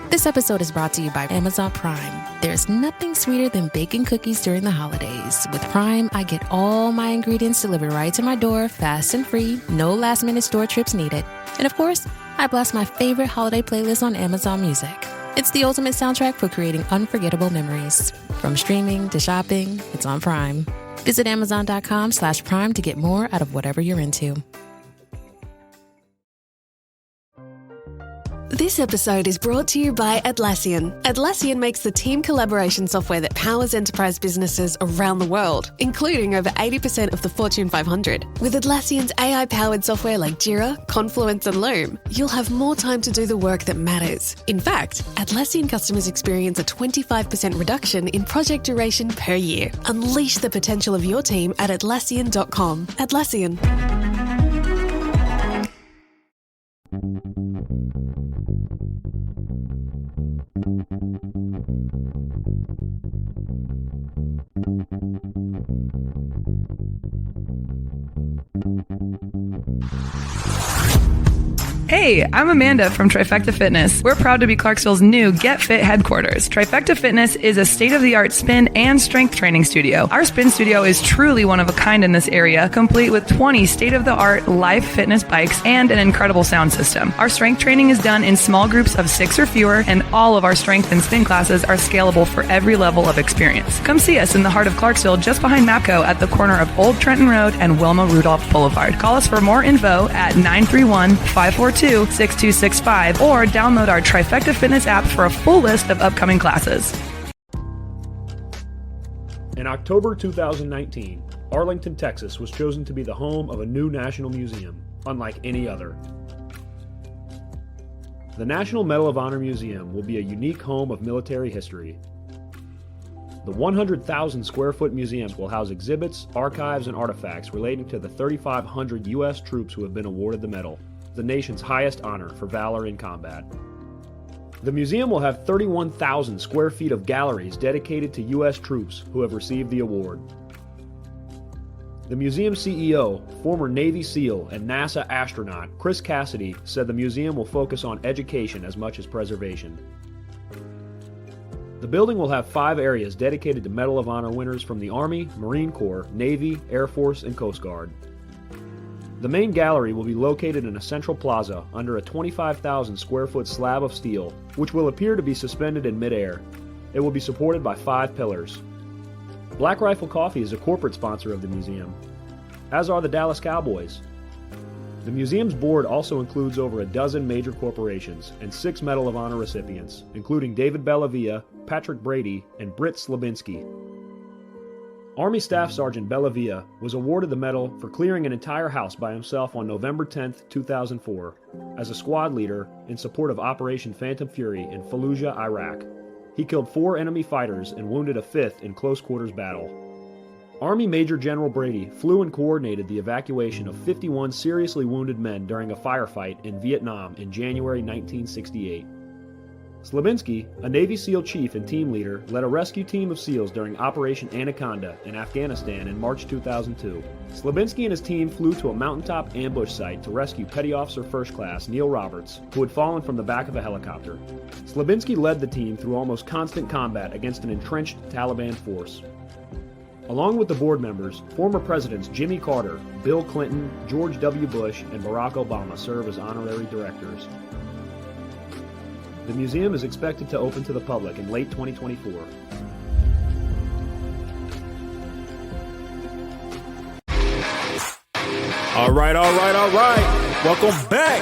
This episode is brought to you by Amazon Prime. There's nothing sweeter than baking cookies during the holidays. With Prime, I get all my ingredients delivered right to my door, fast and free, no last-minute store trips needed. And of course, I blast my favorite holiday playlist on Amazon Music. It's the ultimate soundtrack for creating unforgettable memories. From streaming to shopping, it's on Prime. Visit Amazon.com/Prime to get more out of whatever you're into. This episode is brought to you by Atlassian. Atlassian makes the team collaboration software that powers enterprise businesses around the world, including over 80% of the Fortune 500. With Atlassian's AI-powered software like Jira, Confluence, and Loom, you'll have more time to do the work that matters. In fact, Atlassian customers experience a 25% reduction in project duration per year. Unleash the potential of your team at Atlassian.com. Atlassian. Hey, I'm Amanda from Trifecta Fitness. We're proud to be Clarksville's new Get Fit headquarters. Trifecta Fitness is a state-of-the-art spin and strength training studio. Our spin studio is truly one of a kind in this area, complete with 20 state-of-the-art live fitness bikes and an incredible sound system. Our strength training is done in small groups of 6 or fewer, and all of our strength and spin classes are scalable for every level of experience. Come see us in the heart of Clarksville, just behind MAPCO at the corner of Old Trenton Road and Wilma Rudolph Boulevard. Call us for more info at 931-542-6265 or download our Trifecta Fitness app for a full list of upcoming classes. In October 2019, Arlington, Texas was chosen to be the home of a new national museum, unlike any other. The National Medal of Honor Museum will be a unique home of military history. The 100,000 square foot museum will house exhibits, archives, and artifacts relating to the 3,500 U.S. troops who have been awarded the medal, the nation's highest honor for valor in combat. The museum will have 31,000 square feet of galleries dedicated to U.S. troops who have received the award. The museum CEO, former Navy SEAL and NASA astronaut Chris Cassidy, said the museum will focus on education as much as preservation. The building will have 5 areas dedicated to Medal of Honor winners from the Army, Marine Corps, Navy, Air Force, and Coast Guard. The main gallery will be located in a central plaza under a 25,000 square foot slab of steel, which will appear to be suspended in midair. It will be supported by 5 pillars. Black Rifle Coffee is a corporate sponsor of the museum, as are the Dallas Cowboys. The museum's board also includes over a dozen major corporations and 6 Medal of Honor recipients, including David Bellavia, Patrick Brady, and Britt Slabinski. Army Staff Sergeant Bellavia was awarded the medal for clearing an entire house by himself on November 10, 2004, as a squad leader in support of Operation Phantom Fury in Fallujah, Iraq. He killed 4 enemy fighters and wounded a 5th in close quarters battle. Army Major General Brady flew and coordinated the evacuation of 51 seriously wounded men during a firefight in Vietnam in January 1968. Slabinski, a Navy SEAL chief and team leader, led a rescue team of SEALs during Operation Anaconda in Afghanistan in March 2002. Slabinski and his team flew to a mountaintop ambush site to rescue Petty Officer First Class Neil Roberts, who had fallen from the back of a helicopter. Slabinski led the team through almost constant combat against an entrenched Taliban force. Along with the board members, former presidents Jimmy Carter, Bill Clinton, George W. Bush, and Barack Obama serve as honorary directors. The museum is expected to open to the public in late 2024. All right. Welcome back.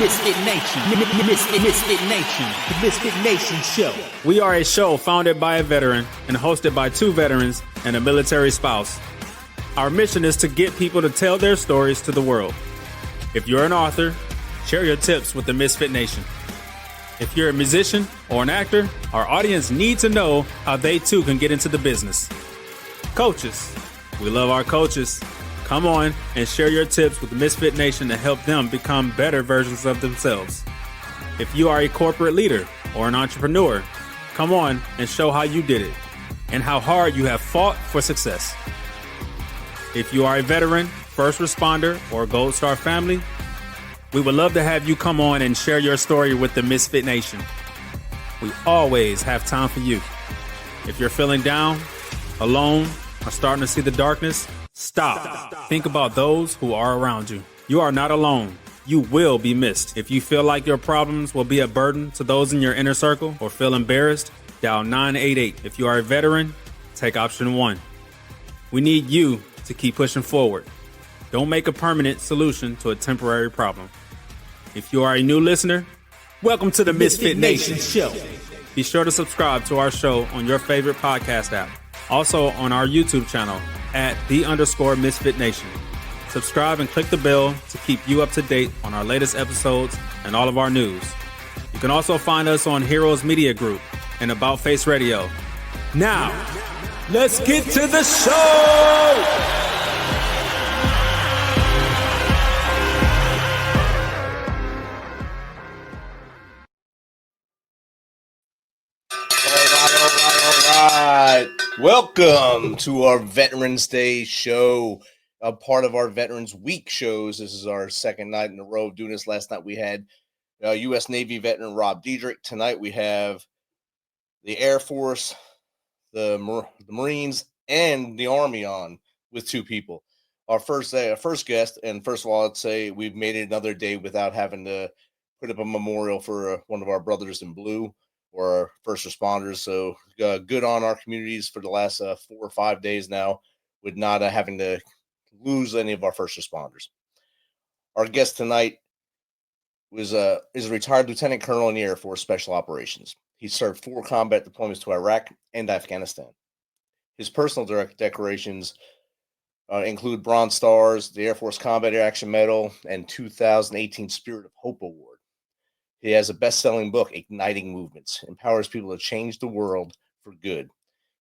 Misfit Nation, the Misfit Nation Show. We are a show founded by a veteran and hosted by 2 veterans and a military spouse. Our mission is to get people to tell their stories to the world. If you're an author, share your tips with the Misfit Nation. If you're a musician or an actor, our audience needs to know how they too can get into the business. Coaches, we love our coaches. Come on and share your tips with the Misfit Nation to help them become better versions of themselves. If you are a corporate leader or an entrepreneur, come on and show how you did it and how hard you have fought for success. If you are a veteran, first responder, or Gold Star family, We would love to have you come on and share your story with the Misfit Nation. We always have time for you. If you're feeling down, alone, or starting to see the darkness, stop. Think about those who are around you. You are not alone. You will be missed. If you feel like your problems will be a burden to those in your inner circle or feel embarrassed, dial 988. If you are a veteran, take option 1. We need you to keep pushing forward. Don't make a permanent solution to a temporary problem. If you are a new listener, welcome to the MisFitNation Show. Be sure to subscribe to our show on your favorite podcast app. Also on our YouTube channel at @the_MisFitNation. Subscribe and click the bell to keep you up to date on our latest episodes and all of our news. You can also find us on Heroes Media Group and About Face Radio. Now, let's get to the show! Welcome to our Veterans Day show, a part of our Veterans Week shows. This is our second night in a row of doing this. Last night we had U.S. Navy veteran Rob Diedrich. Tonight we have the Air Force, the Marines, and the Army on with two people. Our first guest, and first of all, I'd say we've made it another day without having to put up a memorial for one of our brothers in blue, or our first responders. So good on our communities for the last 4 or 5 days now with not having to lose any of our first responders. Our guest tonight is a retired lieutenant colonel in the Air Force Special Operations. He served 4 combat deployments to Iraq and Afghanistan. His personal decorations include Bronze Stars, the Air Force Combat Air Action Medal, and 2018 Spirit of Hope Award. He has a best-selling book, Igniting Movements, empowers people to change the world for good.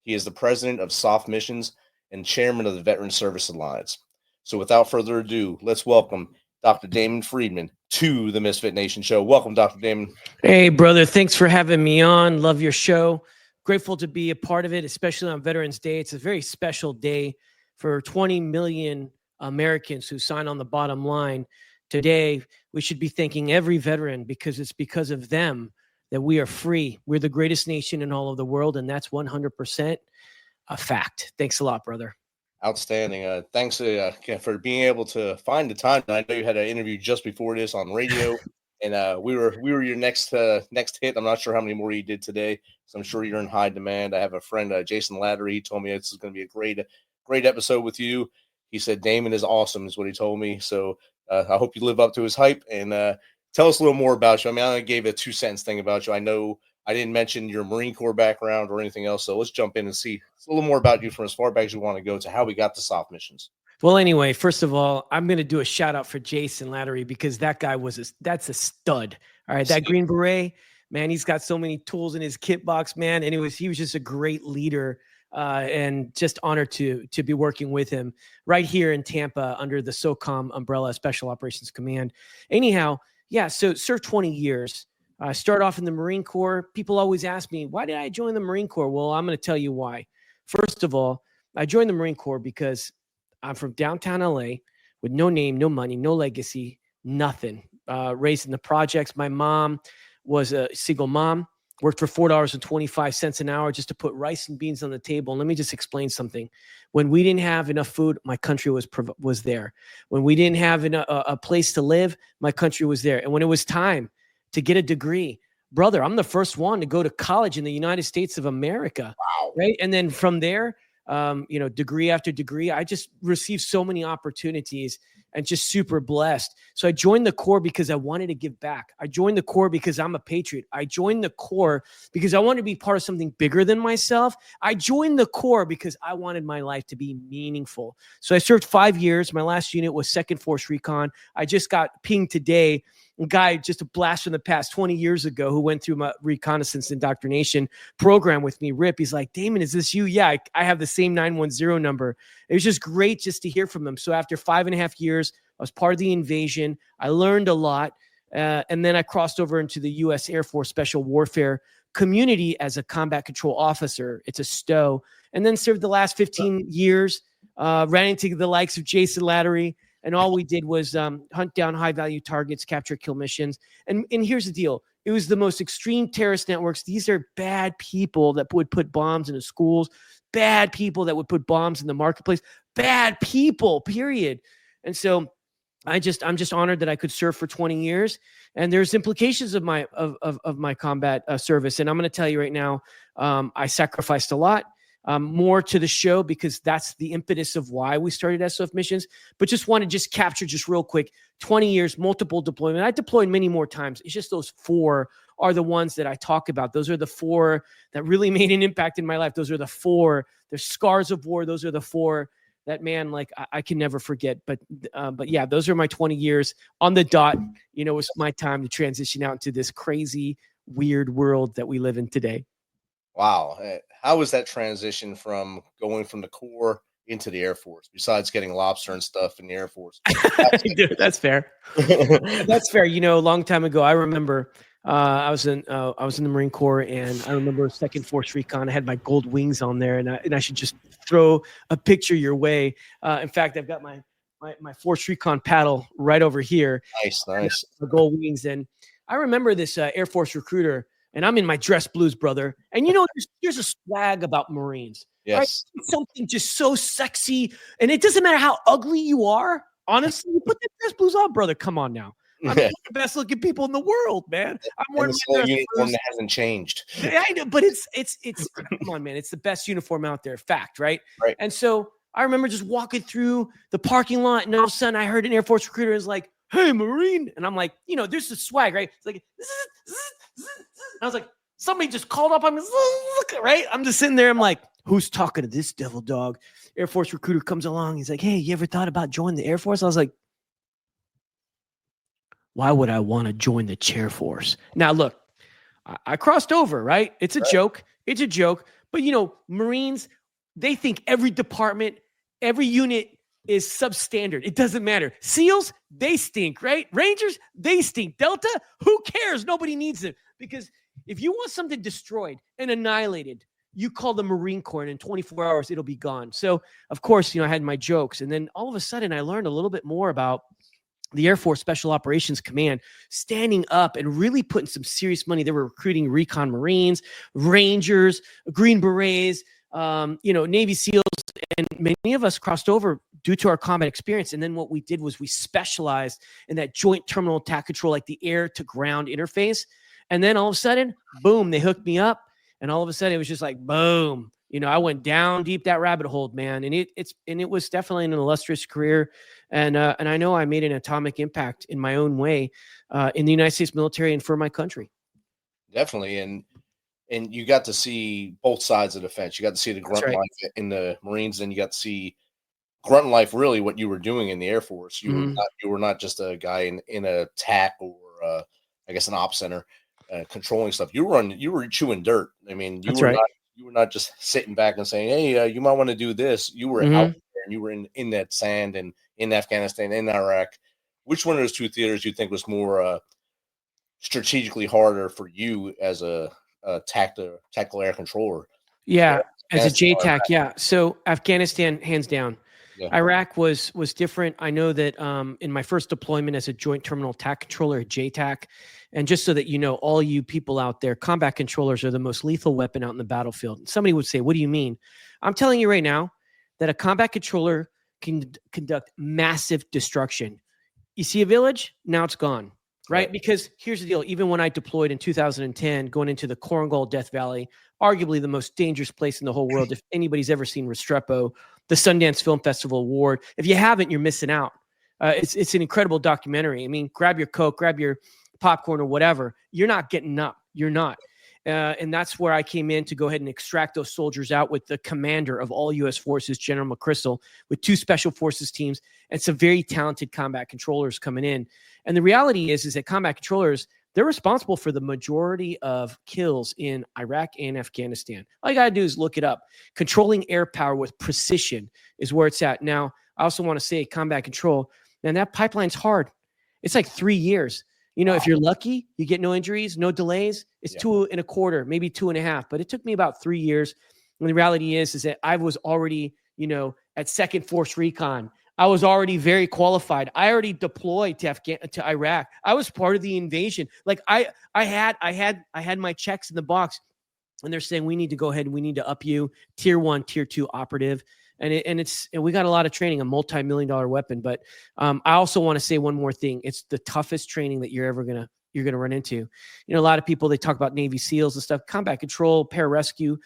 He is the president of SOF Missions and chairman of the Veteran Service Alliance. So without further ado, let's welcome Dr. Damon Friedman to the MisFitNation Show. Welcome, Dr. Damon. Hey, brother. Thanks for having me on. Love your show. Grateful to be a part of it, especially on Veterans Day. It's a very special day for 20 million Americans who sign on the bottom line. Today, we should be thanking every veteran because it's because of them that we are free. We're the greatest nation in all of the world, and that's 100% a fact. Thanks a lot, brother. Outstanding. Thanks for being able to find the time. I know you had an interview just before this on radio, and we were your next hit. I'm not sure how many more you did today, so I'm sure you're in high demand. I have a friend, Jason Lattery. He told me it's going to be a great episode with you. He said Damon is awesome, is what he told me. So I hope you live up to his hype, and tell us a little more about you. I mean, I gave a 2-sentence thing about you. I know I didn't mention your Marine Corps background or anything else, so let's jump in and see a little more about you from as far back as you want to go to how we got to SOF Missions. Well, anyway, first of all, I'm going to do a shout out for Jason Lattery because that guy that's a stud. All right, that Green Beret, man, he's got so many tools in his kit box, man. And he was just a great leader. And just honored to be working with him right here in Tampa under the SOCOM umbrella, Special Operations Command. Anyhow, yeah, so served 20 years. I started off in the Marine Corps. People always ask me, why did I join the Marine Corps? Well, I'm going to tell you why. First of all, I joined the Marine Corps because I'm from downtown LA with no name, no money, no legacy, nothing. Raised in the projects. My mom was a single mom. Worked for $4.25 an hour just to put rice and beans on the table. And let me just explain something. When we didn't have enough food, my country was there. When we didn't have a place to live, my country was there. And when it was time to get a degree, brother, I'm the first one to go to college in the United States of America. Wow. Right. And then from there, degree after degree, I just received so many opportunities and just super blessed. So I joined the Corps because I wanted to give back. I joined the Corps because I'm a patriot. I joined the Corps because I wanted to be part of something bigger than myself. I joined the Corps because I wanted my life to be meaningful. So I served 5 years. My last unit was 2nd Force Recon. I just got pinged today. A guy, just a blast from the past 20 years ago, who went through my reconnaissance indoctrination program with me, Rip. He's like, Damon, is this you? Yeah, I have the same 910 number. It was just great just to hear from him. So after 5.5 years, I was part of the invasion. I learned a lot. And then I crossed over into the U.S. Air Force Special Warfare community as a combat control officer. It's a STO. And then served the last 15 years, ran into the likes of Jason Lattery, And all we did was hunt down high-value targets, capture, kill missions. And here's the deal. It was the most extreme terrorist networks. These are bad people that would put bombs into schools, bad people that would put bombs in the marketplace, bad people, period. And so I'm just honored that I could serve for 20 years. And there's implications of my combat service. And I'm going to tell you right now, I sacrificed a lot. More to the show because that's the impetus of why we started SOF Missions. But just want to capture real quick, 20 years, multiple deployment. I deployed many more times. It's just those 4 are the ones that I talk about. Those are the 4 that really made an impact in my life. Those are the 4. There's scars of war. Those are the 4 that, man, like I can never forget. But yeah, those are my 20 years on the dot. You know, it's my time to transition out into this crazy, weird world that we live in today. Wow. How was that transition from going from the Corps into the Air Force, besides getting lobster and stuff in the Air Force? Dude, that's fair. That's fair. You know, a long time ago, I remember I was in the Marine Corps, and I remember Second Force Recon. I had my gold wings on there, and I should just throw a picture your way. In fact, I've got my Force Recon paddle right over here. Nice. The gold wings. And I remember this Air Force recruiter. And I'm in my dress blues, brother. And you know, there's a swag about Marines. Yes. Right? Something just so sexy. And it doesn't matter how ugly you are. Honestly, you put the dress blues on, brother. Come on now. I'm one of the best looking people in the world, man. I'm wearing my dress uniform that hasn't changed. I know, but it's come on, man. It's the best uniform out there. Fact, right? Right. And so I remember just walking through the parking lot, and all of a sudden I heard an Air Force recruiter is like, "Hey, Marine," and I'm like, you know, there's the swag, right? It's like, I was like, somebody just called up on me, right? I'm just sitting there. I'm like, who's talking to this devil dog? Air Force recruiter comes along. He's like, hey, you ever thought about joining the Air Force? I was like, why would I want to join the Chair Force? Now, look, I crossed over, right? It's a joke. It's a joke. But, you know, Marines, they think every department, every unit is substandard. It doesn't matter. SEALs, they stink, right? Rangers, they stink. Delta, who cares? Nobody needs it. Because if you want something destroyed and annihilated, you call the Marine Corps, and in 24 hours, it'll be gone. So, of course, you know, I had my jokes. And then all of a sudden, I learned a little bit more about the Air Force Special Operations Command standing up and really putting some serious money. They were recruiting recon Marines, Rangers, Green Berets, you know, Navy SEALs, and many of us crossed over due to our combat experience. And then what we did was we specialized in that joint terminal attack control, like the air to ground interface. And then all of a sudden, boom, they hooked me up. And all of a sudden it was just like, boom, you know, I went down deep that rabbit hole, man. And it was definitely an illustrious career. And I know I made an atomic impact in my own way in the United States military and for my country. Definitely. And you got to see both sides of the fence. You got to see the grunt life in the Marines, and you got to see grunt life, really what you were doing in the Air Force. You were not just a guy in a TAC or I guess an op center controlling stuff. You were chewing dirt. I mean, you were not just sitting back and saying, hey, you might want to do this. You were out there, and you were in that sand, and in Afghanistan, in Iraq. Which one of those two theaters do you think was more strategically harder for you as a tactical air controller? Yeah, as a JTAC, yeah. So Afghanistan, hands down. Yeah. Iraq was different. I know that in my first deployment as a joint terminal attack controller, a JTAC, and just so that you know, all you people out there, combat controllers are the most lethal weapon out in the battlefield. Somebody would say, what do you mean? I'm telling you right now that a combat controller can conduct massive destruction. You see a village, now it's gone, right? Because here's the deal. Even when I deployed in 2010, going into the Korengal Death Valley, arguably the most dangerous place in the whole world. If anybody's ever seen Restrepo, the Sundance Film Festival Award, if you haven't, you're missing out. It's an incredible documentary. I mean, grab your Coke, grab your popcorn or whatever. You're not getting up. You're not. And that's where I came in to go ahead and extract those soldiers out with the commander of all U.S. forces, General McChrystal, with 2 special forces teams and some very talented combat controllers coming in. And the reality is that combat controllers, they're responsible for the majority of kills in Iraq and Afghanistan. All you got to do is look it up. Controlling air power with precision is where it's at. Now, I also want to say combat control, and that pipeline's hard. It's like 3 years. You know, if you're lucky, you get no injuries, no delays. It's 2.25, maybe 2.5. But it took me about 3 years. And the reality is that I was already, you know, at Second Force Recon. I was already very qualified. I already deployed to Iraq. I was part of the invasion. Like I had my checks in the box, and they're saying we need to go ahead and we need to up you tier 1, tier 2 operative. And we got a lot of training, a multi-million-dollar weapon. But I also want to say one more thing. It's the toughest training that you're going to run into. A lot of people, they talk about Navy SEALs and stuff, combat control, pararescue,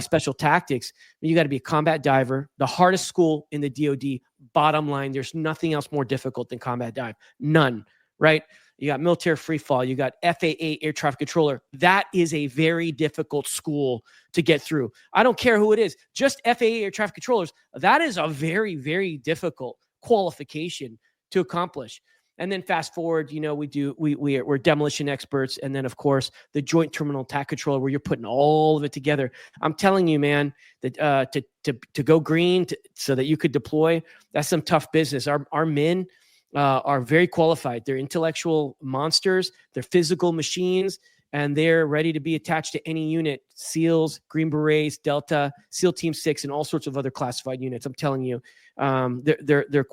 special tactics. You got to be a combat diver, the hardest school in the DoD. Bottom line, there's nothing else more difficult than combat dive. None, right? You got military free fall. You got FAA air traffic controller. That is a very difficult school to get through. I don't care who it is. Just FAA air traffic controllers. That is a very, very difficult qualification to accomplish. And then fast forward, we're demolition experts. And then of course the joint terminal attack controller, where you're putting all of it together. I'm telling you, man, that to go green so that you could deploy, that's some tough business. Our men are very qualified. They're intellectual monsters. They're physical machines, and they're ready to be attached to any unit: SEALs, Green Berets, Delta, SEAL Team 6, and all sorts of other classified units. I'm telling you, they're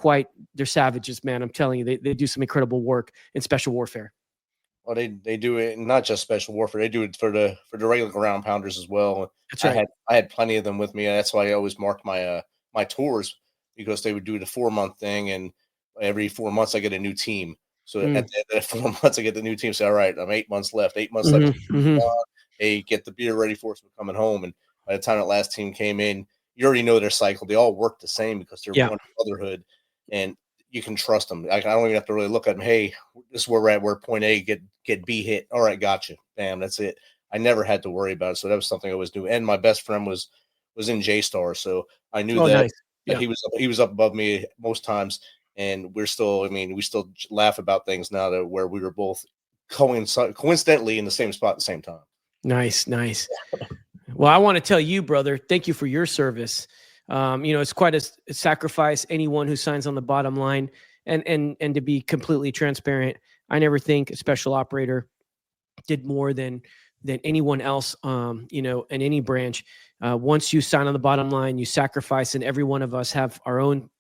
savages, man. I'm telling you, they do some incredible work in special warfare. Well, they do it not just special warfare; they do it for the regular ground pounders as well. That's right. I had plenty of them with me. That's why I always marked my tours, because they would do the 4-month thing, and every 4 months I get a new team. So at the end of 4 months, I get the new team. Say, all right, I'm 8 months left. 8 months left. Hey, get the beer ready for us. We're coming home. And by the time that last team came in, you already know their cycle. They all work the same because they're one brotherhood, and you can trust them. I don't even have to really look at them. Hey, this is where we're at. We're point A, get B hit. All right, gotcha. Bam, that's it. I never had to worry about it. So that was something I always knew. And my best friend was in J-Star, so I knew that he was up above me most times. And we still laugh about things now that where we were both coincidentally in the same spot at the same time. Nice. Well, I want to tell you, brother, thank you for your service. It's quite a sacrifice. Anyone who signs on the bottom line, and to be completely transparent, I never think a special operator did more than anyone else, in any branch. Once you sign on the bottom line, you sacrifice, and every one of us have our own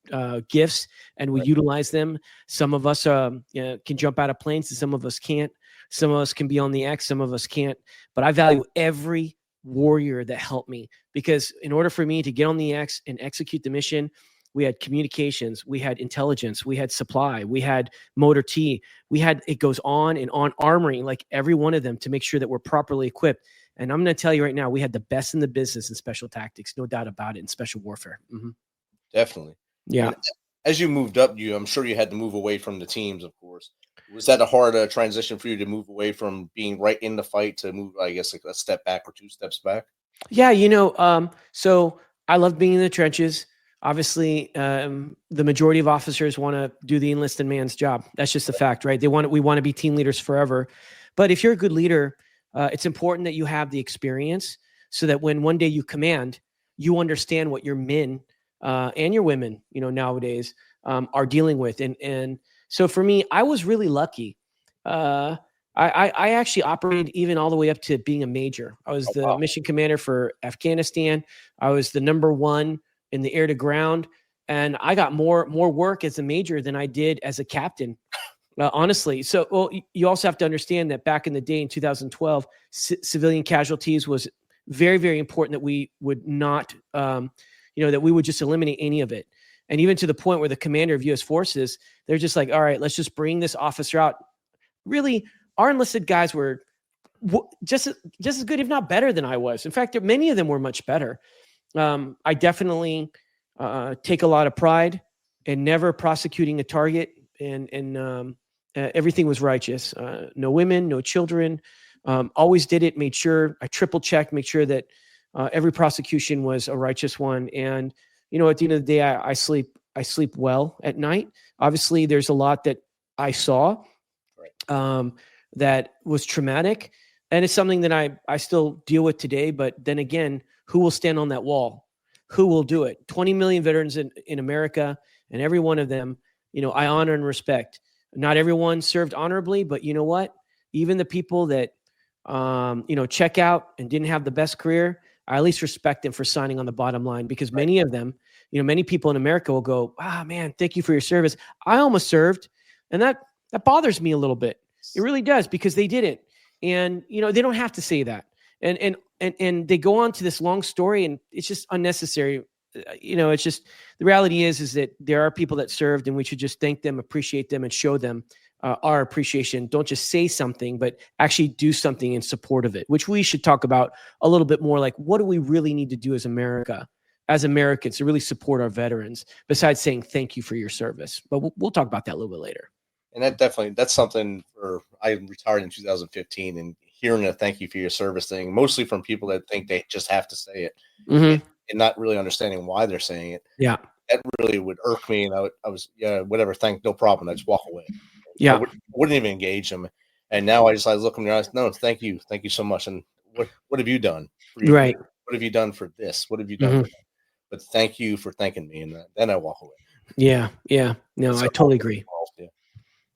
gifts, and we utilize them. Some of us can jump out of planes, and some of us can't. Some of us can be on the X, some of us can't. But I value every warrior that helped me, because in order for me to get on the X and execute the mission, we had communications, we had intelligence, we had supply, we had motor T, it goes on and on, armoring, like every one of them, to make sure that we're properly equipped. And I'm going to tell you right now, we had the best in the business in special tactics, no doubt about it, in special warfare. Mm-hmm. Definitely. Yeah. And as you moved up, I'm sure you had to move away from the teams, of course. Was that a hard transition for you to move away from being right in the fight to move, I guess, like a step back or 2 steps back? Yeah, so I love being in the trenches. Obviously, the majority of officers want to do the enlisted man's job. That's just a fact, right? We want to be team leaders forever. But if you're a good leader, it's important that you have the experience, so that when one day you command, you understand what your men and your women, nowadays are dealing with. And so for me, I was really lucky. I actually operated even all the way up to being a major. I was the mission commander for Afghanistan. I was the number 1 in the air to ground. And I got more work as a major than I did as a captain, honestly. So, you also have to understand that back in the day in 2012, civilian casualties was very, very important, that we would not, that we would just eliminate any of it. And even to the point where the commander of U.S. forces, they're just like, all right, let's just bring this officer out. Really, our enlisted guys were just as good, if not better, than I was. In fact, many of them were much better. I definitely take a lot of pride in never prosecuting a target, and everything was righteous. No women, no children. Always did it. Made sure I triple checked, make sure that every prosecution was a righteous one. And at the end of the day, I sleep well at night. Obviously, there's a lot that I saw that was traumatic, and it's something that I still deal with today. But then again, who will stand on that wall? Who will do it? 20 million veterans in America, and every one of them, I honor and respect. Not everyone served honorably, but you know what? Even the people that, check out and didn't have the best career, I at least respect them for signing on the bottom line, because many of them, many people in America will go, man, thank you for your service. I almost served. And that bothers me a little bit. It really does, because they didn't. And, they don't have to say that. And they go on to this long story, and it's just unnecessary. It's just, the reality is that there are people that served, and we should just thank them, appreciate them, and show them our appreciation. Don't just say something, but actually do something in support of it, which we should talk about a little bit more. Like, what do we really need to do as Americans to really support our veterans, besides saying thank you for your service? But we'll talk about that a little bit later. And that's something I retired in 2015, and hearing a thank you for your service thing, mostly from people that think they just have to say it, and not really understanding why they're saying it. Yeah. That really would irk me. And I was, whatever, no problem. I just walk away. Yeah. I wouldn't even engage them. And now I look them in their eyes. No, thank you so much. And what have you done? Right. What have you done for this? What have you done for that? But thank you for thanking me. And then I walk away. Yeah. Yeah. No, I totally agree. Yeah.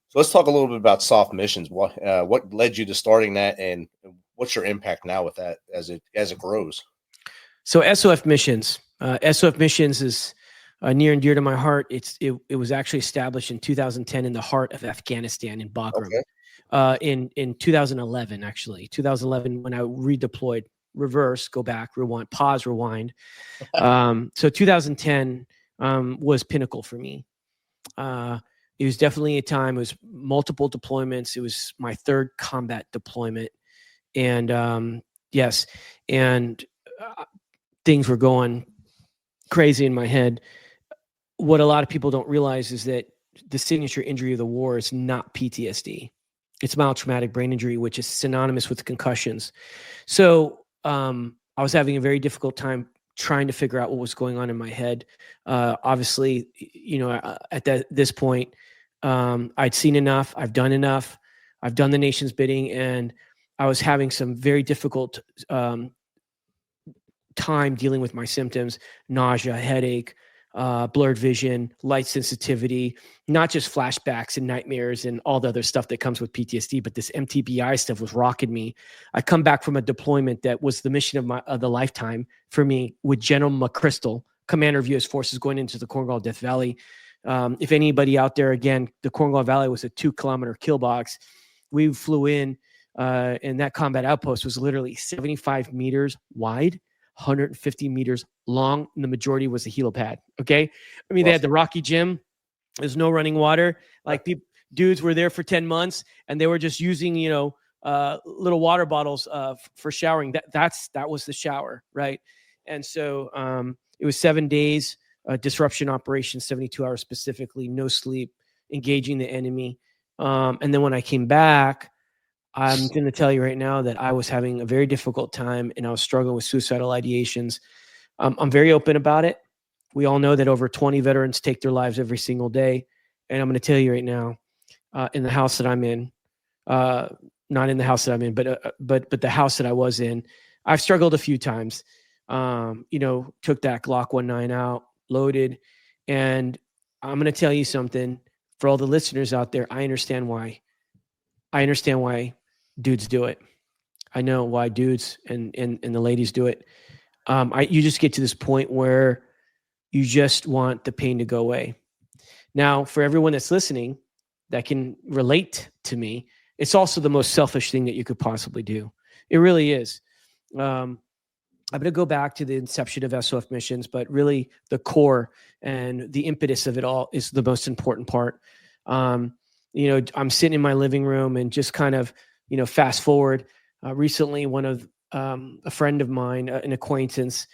So let's talk a little bit about SOF Missions. What led you to starting that, and what's your impact now with that as it grows? So SOF Missions is near and dear to my heart. It was actually established in 2010 in the heart of Afghanistan in Bagram. Okay. In 2011, actually 2011, when I redeployed. Go back, rewind, pause, rewind. So 2010 was pinnacle for me. It was definitely a time. It was multiple deployments. It was my third combat deployment, and yes, and things were going crazy in my head. What a lot of people don't realize is that the signature injury of the war is not PTSD. It's mild traumatic brain injury, which is synonymous with concussions. So I was having a very difficult time trying to figure out what was going on in my head. Obviously, at this point, I'd seen enough. I've done enough. I've done the nation's bidding, and I was having some very difficult time dealing with my symptoms: nausea, headache, blurred vision, light sensitivity, not just flashbacks and nightmares and all the other stuff that comes with PTSD, but this MTBI stuff was rocking me. I come back from a deployment that was the mission of the lifetime for me, with General McChrystal, commander of U.S. forces, going into the Korengal Death Valley. If anybody out there, again, the Korengal Valley was a 2-kilometer kill box. We flew in, and that combat outpost was literally 75 meters wide, 150 meters long, and the majority was a helipad. Okay. I mean, They had the rocky gym. There's no running water. Like, dudes were there for 10 months, and they were just using, little water bottles for showering. That was the shower. Right. And so it was 7 days, disruption operation, 72 hours specifically, no sleep, engaging the enemy. And then when I came back, I'm going to tell you right now that I was having a very difficult time, and I was struggling with suicidal ideations. I'm very open about it. We all know that over 20 veterans take their lives every single day. And I'm going to tell you right now, in the house that I'm in, not in the house that I'm in, but the house that I was in, I've struggled a few times. Took that Glock 19 out, loaded. And I'm going to tell you something for all the listeners out there. I understand why dudes do it. I know why dudes and the ladies do it. You just get to this point where you just want the pain to go away. Now, for everyone that's listening that can relate to me, it's also the most selfish thing that you could possibly do. It really is. I'm going to go back to the inception of SOF Missions, but really the core and the impetus of it all is the most important part. I'm sitting in my living room and just kind of, fast forward. Recently, one of a friend of mine, an acquaintance,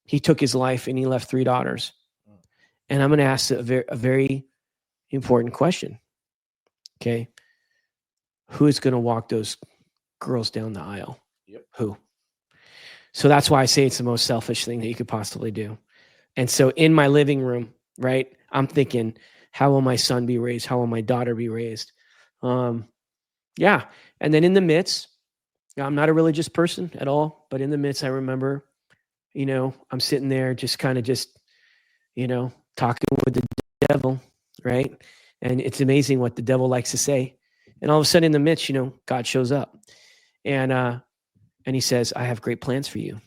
he took his life and he left 3 daughters. And I'm going to ask a very important question. Okay. Who is going to walk those girls down the aisle? Yep. Who? So that's why I say it's the most selfish thing that you could possibly do. And so in my living room, right, I'm thinking, how will my son be raised? How will my daughter be raised? Yeah. And then in the midst, I'm not a religious person at all, but in the midst, I remember, I'm sitting there just talking with the devil, right? And it's amazing what the devil likes to say. And all of a sudden in the midst, God shows up. And And he says, I have great plans for you.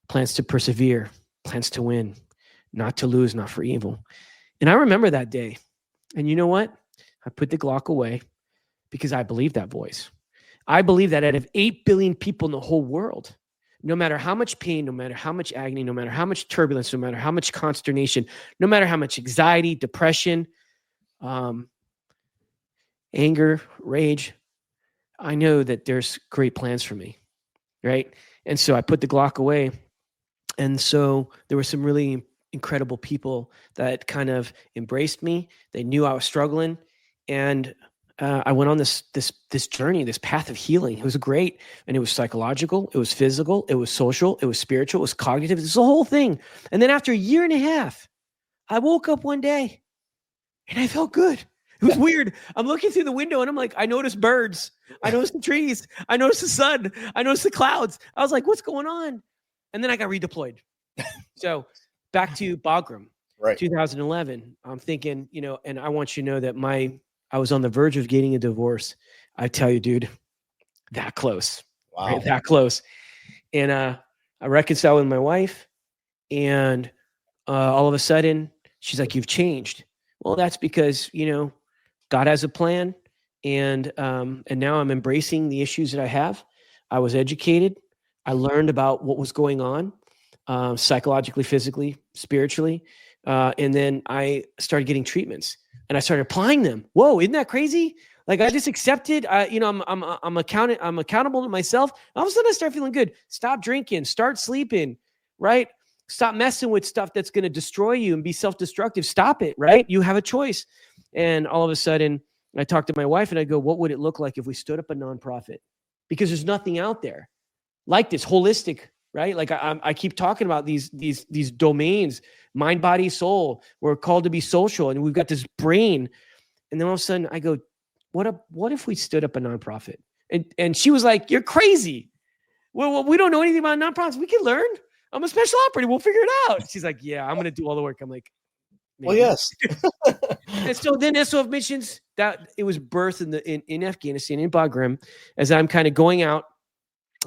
Plans to persevere, plans to win, not to lose, not for evil. And I remember that day. And you know what? I put the Glock away because I believe that voice. I believe that out of 8 billion people in the whole world, no matter how much pain, no matter how much agony, no matter how much turbulence, no matter how much consternation, no matter how much anxiety, depression, anger, rage, I know that there's great plans for me, right? And so I put the Glock away. And so there were some really incredible people that kind of embraced me. They knew I was struggling. And I went on this journey, this path of healing. It was great. And it was psychological. It was physical. It was social. It was spiritual. It was cognitive. It was the whole thing. And then after a year and a half, I woke up one day and I felt good. It was weird. I'm looking through the window and I'm like, I noticed birds. I noticed the trees. I noticed the sun. I noticed the clouds. I was like, what's going on? And then I got redeployed. So back to Bagram, right. 2011. I'm thinking, and I want you to know that I was on the verge of getting a divorce. I tell you, dude, that close. Wow. Right? That close. And I reconciled with my wife, and all of a sudden she's like, you've changed. Well, that's because, God has a plan. And now I'm embracing the issues that I have. I was educated. I learned about what was going on, psychologically, physically, spiritually. And then I started getting treatments and I started applying them. Whoa, isn't that crazy? Like I just accepted, I'm accountable to myself. All of a sudden I start feeling good. Stop drinking, start sleeping, right? Stop messing with stuff that's going to destroy you and be self-destructive. Stop it, right? You have a choice. And all of a sudden I talked to my wife and I go, what would it look like if we stood up a nonprofit? Because there's nothing out there like this, holistic, right? Like I keep talking about these domains, mind, body, soul. We're called to be social, and we've got this brain. And then all of a sudden I go, what if we stood up a nonprofit? And she was like, you're crazy. Well, we don't know anything about nonprofits. We can learn. I'm a special operative. We'll figure it out. She's like, yeah, I'm going to do all the work. I'm like, maybe. Well, yes. And so then SOF Missions, that it was birthed in Afghanistan, in Bagram, as I'm kind of going out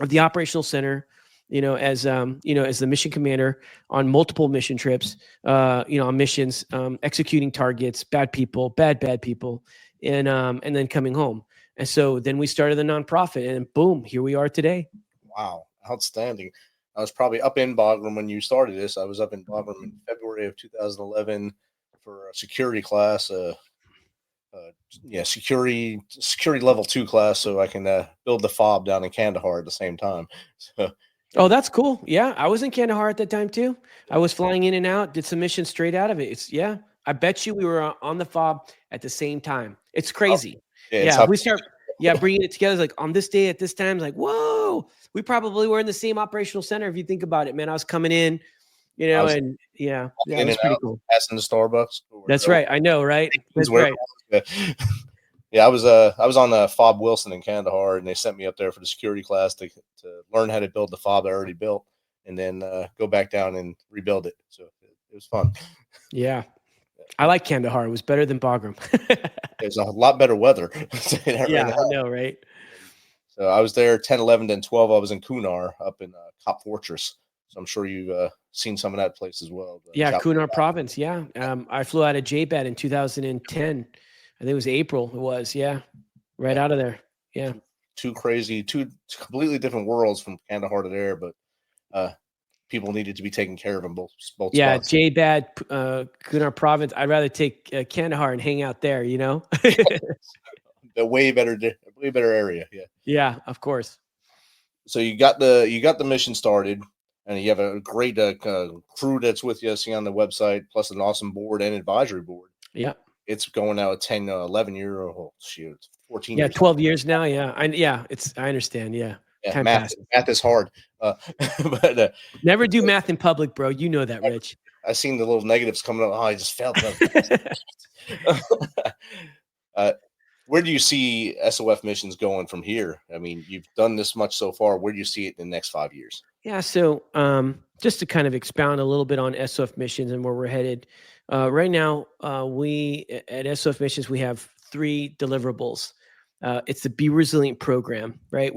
of the operational center, as the mission commander on multiple mission trips, on missions, executing targets, bad people, and then coming home. And so then we started the nonprofit, and boom, here we are today. Wow. Outstanding. I was probably up in Bagram when you started this. I was up in Bagram in February of 2011 for a security class, security level 2 class, so I can build the fob down in Kandahar at the same time. So, oh, that's cool. Yeah, I was in Kandahar at that time too. I was flying in and out, did some missions straight out of it. I bet you we were on the fob at the same time. It's crazy. We start bringing it together. Like on this day at this time, it's like, whoa, we probably were in the same operational center. If you think about it, man, I was coming in, it was pretty cool. Passing the Starbucks. That's right. I know, right? That's right. Yeah, I was on Fob Wilson in Kandahar, and they sent me up there for the security class to learn how to build the fob I already built, and then go back down and rebuild it. So it was fun. Yeah. I like Kandahar. It was better than Bagram. There's a lot better weather. Yeah, I know, right? So I was there 10, 11, and 12. I was in Kunar up in Cop Fortress. So I'm sure you've seen some of that place as well. Kunar province. Yeah. I flew out of JBAD in 2010. I think it was April. It was. Yeah. Right out of there. Yeah. Two completely different worlds from Kandahar to there, but people needed to be taken care of in both yeah, spots. JBAD, Kunar province. I'd rather take Kandahar and hang out there, A way better area. Yeah. Yeah, of course. So you got the mission started, and you have a great crew that's with you. See on the website, plus an awesome board and advisory board. Yeah. It's going now 10, 11 year old. Shoot, 14. Yeah, 12 years now. Yeah, I understand. Yeah. Yeah, math is hard. But never do math in public, bro. You know that, Rich. I seen the little negatives coming up. Oh, I just failed. Where do you see SOF Missions going from here? I mean, you've done this much so far. Where do you see it in the next 5 years? Yeah. So just to kind of expound a little bit on SOF Missions and where we're headed. Right now, we at SOF Missions, we have 3 deliverables. It's the Be Resilient program, right?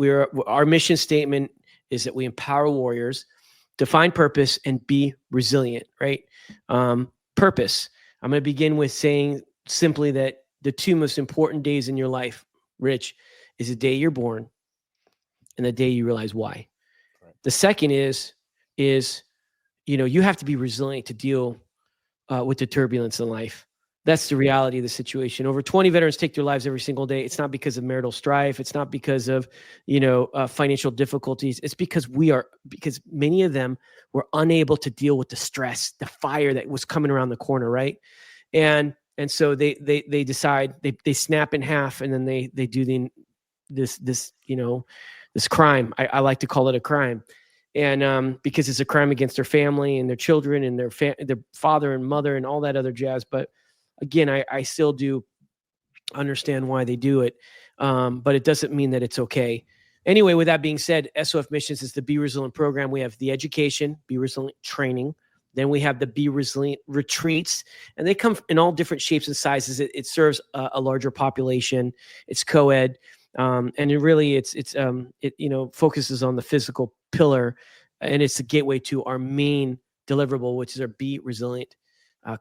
Our mission statement is that we empower warriors to find purpose and be resilient, right? Purpose. I'm going to begin with saying simply that the two most important days in your life, Rich, is the day you're born and the day you realize why. Right. The second is, you have to be resilient to deal with the turbulence in life. That's the reality of the situation. Over 20 veterans take their lives every single day. It's not because of marital strife. It's not because of, financial difficulties. It's because many of them were unable to deal with the stress, the fire that was coming around the corner, right? And so they decide, they snap in half, and then they do this crime. I like to call it a crime. And because it's a crime against their family and their children and their father and mother and all that other jazz. But again, I still do understand why they do it, but it doesn't mean that it's okay. Anyway, with that being said, SOF Missions is the Be Resilient program. We have the education, Be Resilient training. Then we have the Be Resilient retreats, and they come in all different shapes and sizes. It serves a larger population. It's co-ed, and it really focuses on the physical pillar, and it's the gateway to our main deliverable, which is our Be Resilient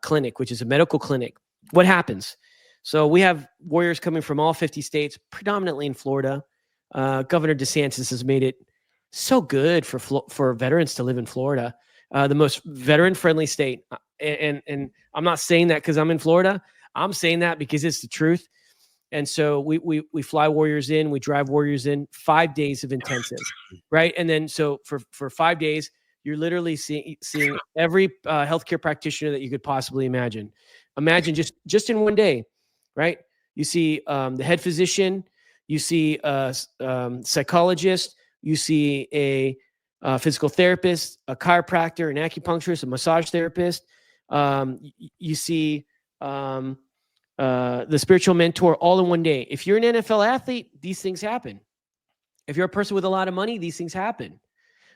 clinic, which is a medical clinic. What happens? So we have warriors coming from all 50 states, predominantly in Florida. Governor DeSantis has made it so good for veterans to live in Florida, the most veteran-friendly state. And I'm not saying that because I'm in Florida. I'm saying that because it's the truth. And so we fly warriors in, we drive warriors in, 5 days of intensive, right? And then so for 5 days, you're literally seeing every healthcare practitioner that you could possibly imagine. Imagine just in one day, right? You see the head physician, you see a psychologist, you see a physical therapist, a chiropractor, an acupuncturist, a massage therapist. You see the spiritual mentor all in one day. If you're an NFL athlete, these things happen. If you're a person with a lot of money, these things happen.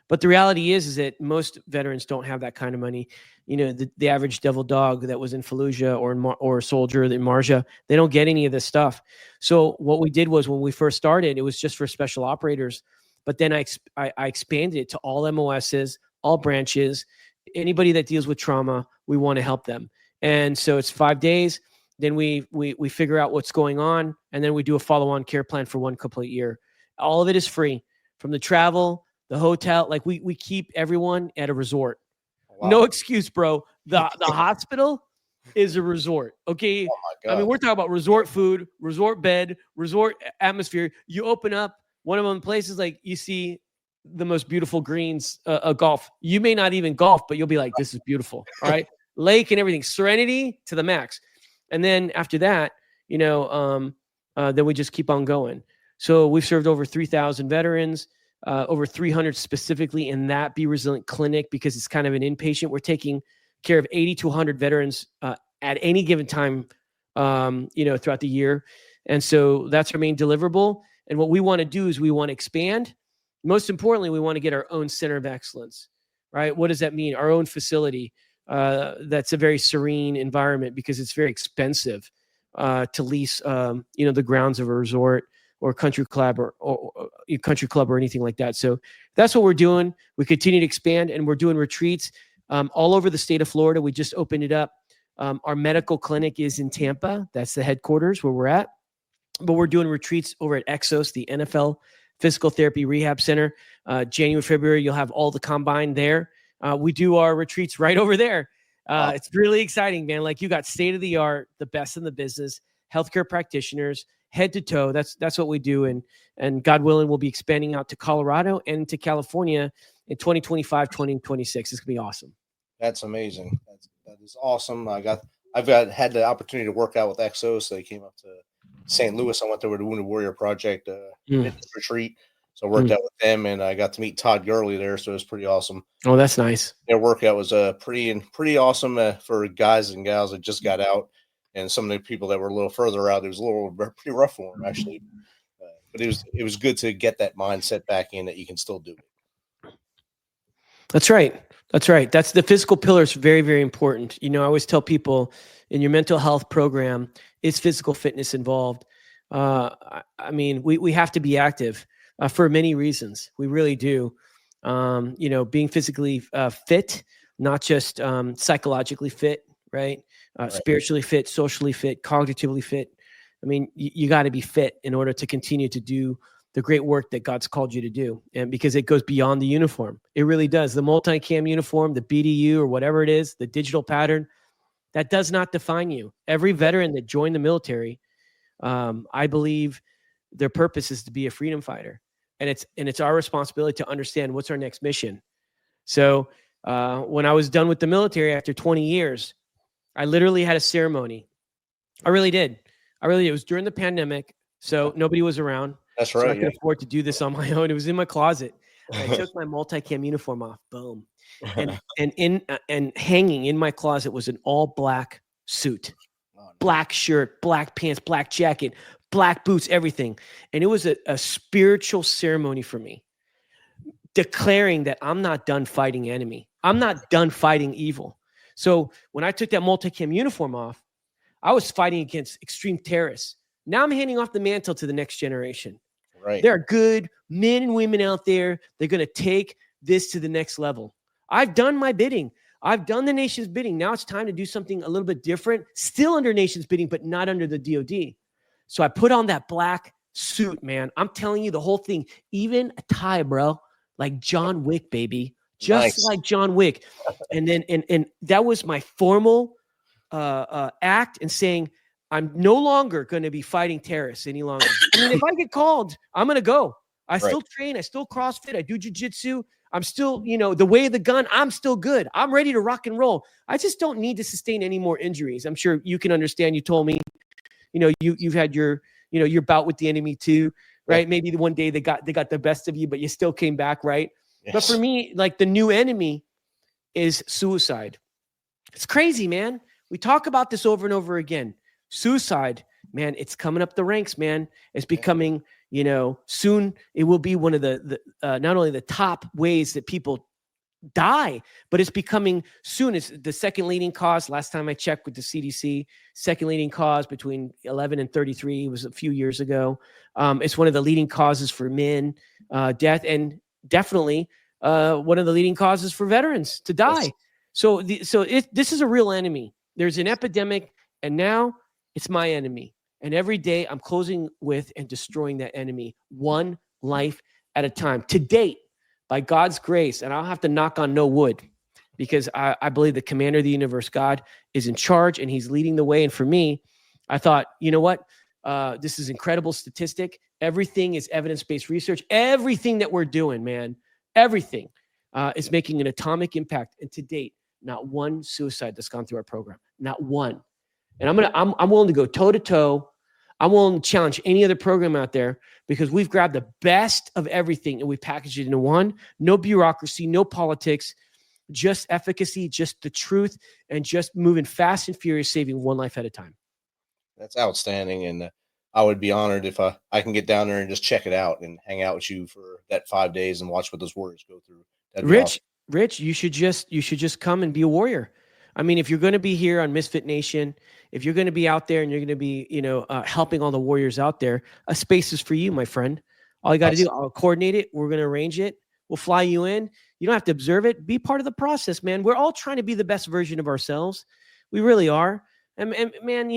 But the reality is that most veterans don't have that kind of money. The average devil dog that was in Fallujah or a soldier in Marja, they don't get any of this stuff. So what we did was, when we first started, it was just for special operators. But then I expanded it to all MOSs, all branches, anybody that deals with trauma. We want to help them. And so it's 5 days. Then we figure out what's going on, and then we do a follow-on care plan for 1 complete year. All of it is free, from the travel, the hotel. Like we keep everyone at a resort. Wow. No excuse, bro. The hospital is a resort. Okay. Oh my God. I mean, we're talking about resort food, resort bed, resort atmosphere. You open up one of them places, like you see the most beautiful greens, golf. You may not even golf, but you'll be like, this is beautiful. All right. Lake and everything, serenity to the max. And then after that, then we just keep on going. So we've served over 3,000 veterans, over 300 specifically in that Be Resilient clinic, because it's kind of an inpatient. We're taking care of 80 to 100 veterans at any given time, throughout the year. And so that's our main deliverable. And what we want to do is we want to expand. Most importantly, we want to get our own center of excellence, right? What does that mean? Our own facility. That's a very serene environment, because it's very expensive to lease, the grounds of a resort or country club or anything like that. So that's what we're doing. We continue to expand, and we're doing retreats all over the state of Florida. We just opened it up. Our medical clinic is in Tampa. That's the headquarters where we're at. But we're doing retreats over at Exos, the NFL Physical Therapy Rehab Center. January, February, you'll have all the combine there. We do our retreats right over there. Wow. It's really exciting, man. Like, you got state of the art, the best in the business, healthcare practitioners, head to toe. That's what we do. And God willing, we'll be expanding out to Colorado and to California in 2025, 2026. It's gonna be awesome. That's amazing. That is awesome. I've had the opportunity to work out with Exos. They came up to St. Louis. I went over to Wounded Warrior Project retreat. So I worked out with them, and I got to meet Todd Gurley there. So it was pretty awesome. Oh, that's nice. Their workout was pretty awesome for guys and gals that just got out, and some of the people that were a little further out. It was pretty rough for them, actually. But it was good to get that mindset back in, that you can still do it. That's right. That's the physical pillar is very, very important. I always tell people, in your mental health program, is physical fitness involved? We have to be active for many reasons. We really do. being physically fit, not just psychologically fit, right? Spiritually fit, socially fit, cognitively fit. I mean, you got to be fit in order to continue to do the great work that God's called you to do. And because it goes beyond the uniform, it really does. The multicam uniform, the BDU or whatever it is, the digital pattern, that does not define you. Every veteran that joined the military, I believe their purpose is to be a freedom fighter. And it's our responsibility to understand what's our next mission. So when I was done with the military after 20 years, I literally had a ceremony. I really did. It was during the pandemic, so nobody was around. That's right. So I could afford to do this on my own. It was in my closet. I took my multicam uniform off. Boom. And hanging in my closet was an all black suit, black shirt, black pants, black jacket, black boots, everything. And it was a spiritual ceremony for me, declaring that I'm not done fighting enemy. I'm not done fighting evil. So when I took that multicam uniform off, I was fighting against extreme terrorists. Now I'm handing off the mantle to the next generation. Right. There are good men and women out there. They're going to take this to the next level. I've done my bidding. I've done the nation's bidding. Now it's time to do something a little bit different, still under nation's bidding, but not under the DOD. So I put on that black suit, man. I'm telling you the whole thing, even a tie, bro, like John Wick, baby, just like John Wick. And then, and that was my formal act and saying, I'm no longer going to be fighting terrorists any longer. I mean, if I get called, I'm going to go. I still train. I still CrossFit. I do jiu-jitsu. I'm still, the way of the gun. I'm still good. I'm ready to rock and roll. I just don't need to sustain any more injuries. I'm sure you can understand. You told me, you've had your bout with the enemy too, right? Yeah. Maybe the one day they got the best of you, but you still came back, right? Yes. But for me, like the new enemy is suicide. It's crazy, man. We talk about this over and over again. Suicide, man, it's coming up the ranks, man. It's becoming, soon it will be one of the not only the top ways that people die, but it's becoming soon. It's the second leading cause. Last time I checked with the CDC, second leading cause between 11 and 33 was a few years ago. It's one of the leading causes for men death, and definitely one of the leading causes for veterans to die. Yes. So this is a real enemy. There's an epidemic, and now it's my enemy. And every day I'm closing with and destroying that enemy one life at a time. To date, by God's grace, and I'll have to knock on no wood because I believe the commander of the universe, God, is in charge and he's leading the way. And for me, I thought, you know what? This is incredible statistic. Everything is evidence-based research. Everything that we're doing, man, everything is making an atomic impact. And to date, not one suicide that's gone through our program, not one. And I'm willing to go toe to toe. I'm willing to challenge any other program out there because we've grabbed the best of everything and we packaged it into one. No bureaucracy, no politics, just efficacy, just the truth, and just moving fast and furious, saving one life at a time. That's outstanding. And I would be honored if I can get down there and just check it out and hang out with you for that 5 days and watch what those warriors go through. Rich, you should just come and be a warrior. I mean, if you're going to be here on Misfit Nation, if you're going to be out there and you're going to be, helping all the warriors out there, a space is for you, my friend. All you got to do, I'll coordinate it. We're going to arrange it. We'll fly you in. You don't have to observe it. Be part of the process, man. We're all trying to be the best version of ourselves. We really are. And man,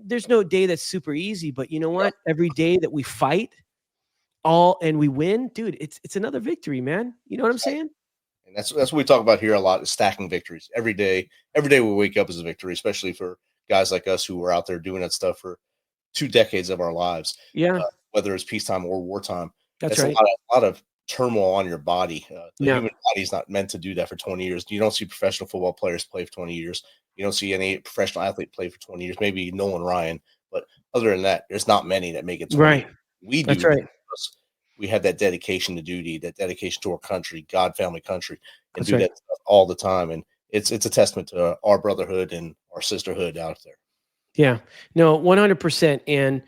there's no day that's super easy, but you know what? Every day that we fight and we win, dude, it's another victory, man. You know what I'm saying? And that's what we talk about here a lot, is stacking victories. Every day we wake up is a victory, especially for guys like us who are out there doing that stuff for 2 decades of our lives. Yeah. Whether it's peacetime or wartime. That's right. A lot of turmoil on your body. The human body is not meant to do that for 20 years. You don't see professional football players play for 20 years. You don't see any professional athlete play for 20 years, maybe Nolan Ryan. But other than that, there's not many that make it 20 right. years. We do. That's right. We have that dedication to duty, that dedication to our country, God, family, country, and That's do right. that stuff all the time. And it's a testament to our brotherhood and our sisterhood out there. Yeah, no, 100%. And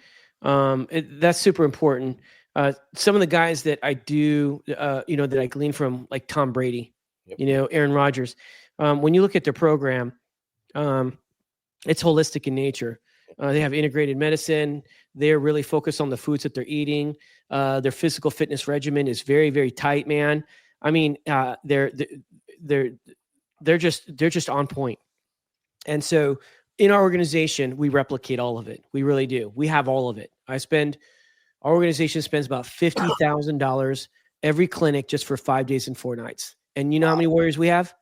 that's super important. Some of the guys that I do, that I glean from, like Tom Brady, Aaron Rodgers, when you look at their program, it's holistic in nature. They have integrated medicine. They're really focused on the foods that they're eating. Their physical fitness regimen is very, very tight, man. I mean, they're just on point. And so in our organization, we replicate all of it. We really do. We have all of it. Our organization spends about $50,000 every clinic just for 5 days and 4 nights. And you know how many warriors we have?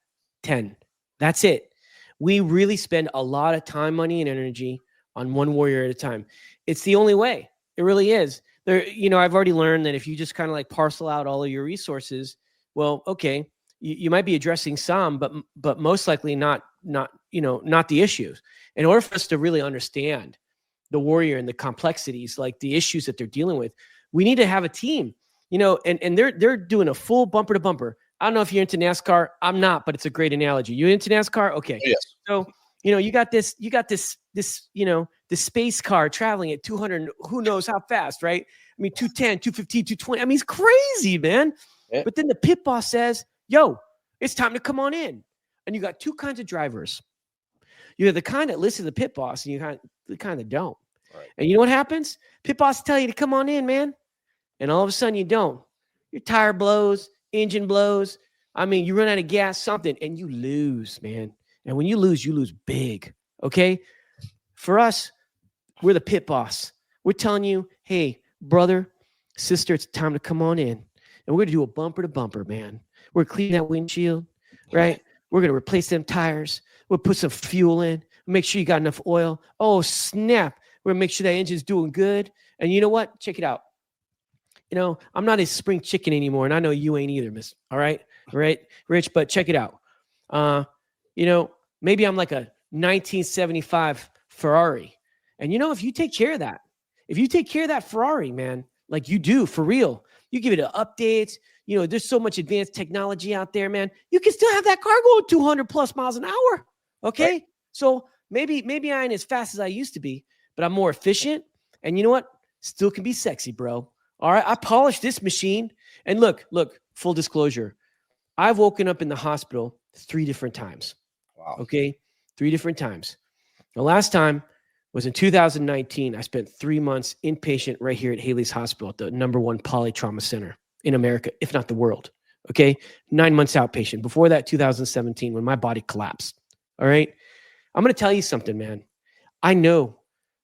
10. That's it. We really spend a lot of time, money, and energy on one warrior at a time. It's the only way. It really is. I've already learned that if you just kind of like parcel out all of your resources, well, okay, you might be addressing some, but most likely not the issues. In order for us to really understand the warrior and the complexities, like the issues that they're dealing with, we need to have a team, and they're doing a full bumper to bumper. I don't know if you're into NASCAR. I'm not, but it's a great analogy. You into NASCAR? Okay. Yes. So, you got this space car traveling at 200, who knows how fast, right? I mean, 210, 215, 220. I mean, it's crazy, man. Yeah. But then the pit boss says, yo, it's time to come on in. And you got two kinds of drivers. You have the kind that listen to the pit boss, and the kind that don't. Right. And you know what happens? Pit boss tell you to come on in, man. And all of a sudden you don't. Your tire blows, engine blows. I mean, you run out of gas, something, and you lose, man. And when you lose big, okay? For us, we're the pit boss. We're telling you, hey, brother, sister, it's time to come on in. And we're going to do a bumper to bumper, man. We're going to clean that windshield, right? We're going to replace them tires. We'll put some fuel in. Make sure you got enough oil. Oh, snap. We're going to make sure that engine's doing good. And you know what? Check it out. I'm not a spring chicken anymore, and I know you ain't either, miss. All right? Rich, but check it out. Maybe I'm like a 1975 Ferrari. And if you take care of that Ferrari, man, like you do for real, you give it updates, there's so much advanced technology out there, man. You can still have that car going 200 plus miles an hour. Okay. Right. So maybe I ain't as fast as I used to be, but I'm more efficient. And you know what? Still can be sexy, bro. All right. I polished this machine. And look, full disclosure. I've woken up in the hospital 3 different times. Wow. Okay. 3 different times. The last time was in 2019. I spent 3 months inpatient right here at Haley's Hospital, the #1 polytrauma center in America, if not the world. Okay. 9 months outpatient. Before that, 2017, when my body collapsed. All right. I'm going to tell you something, man. I know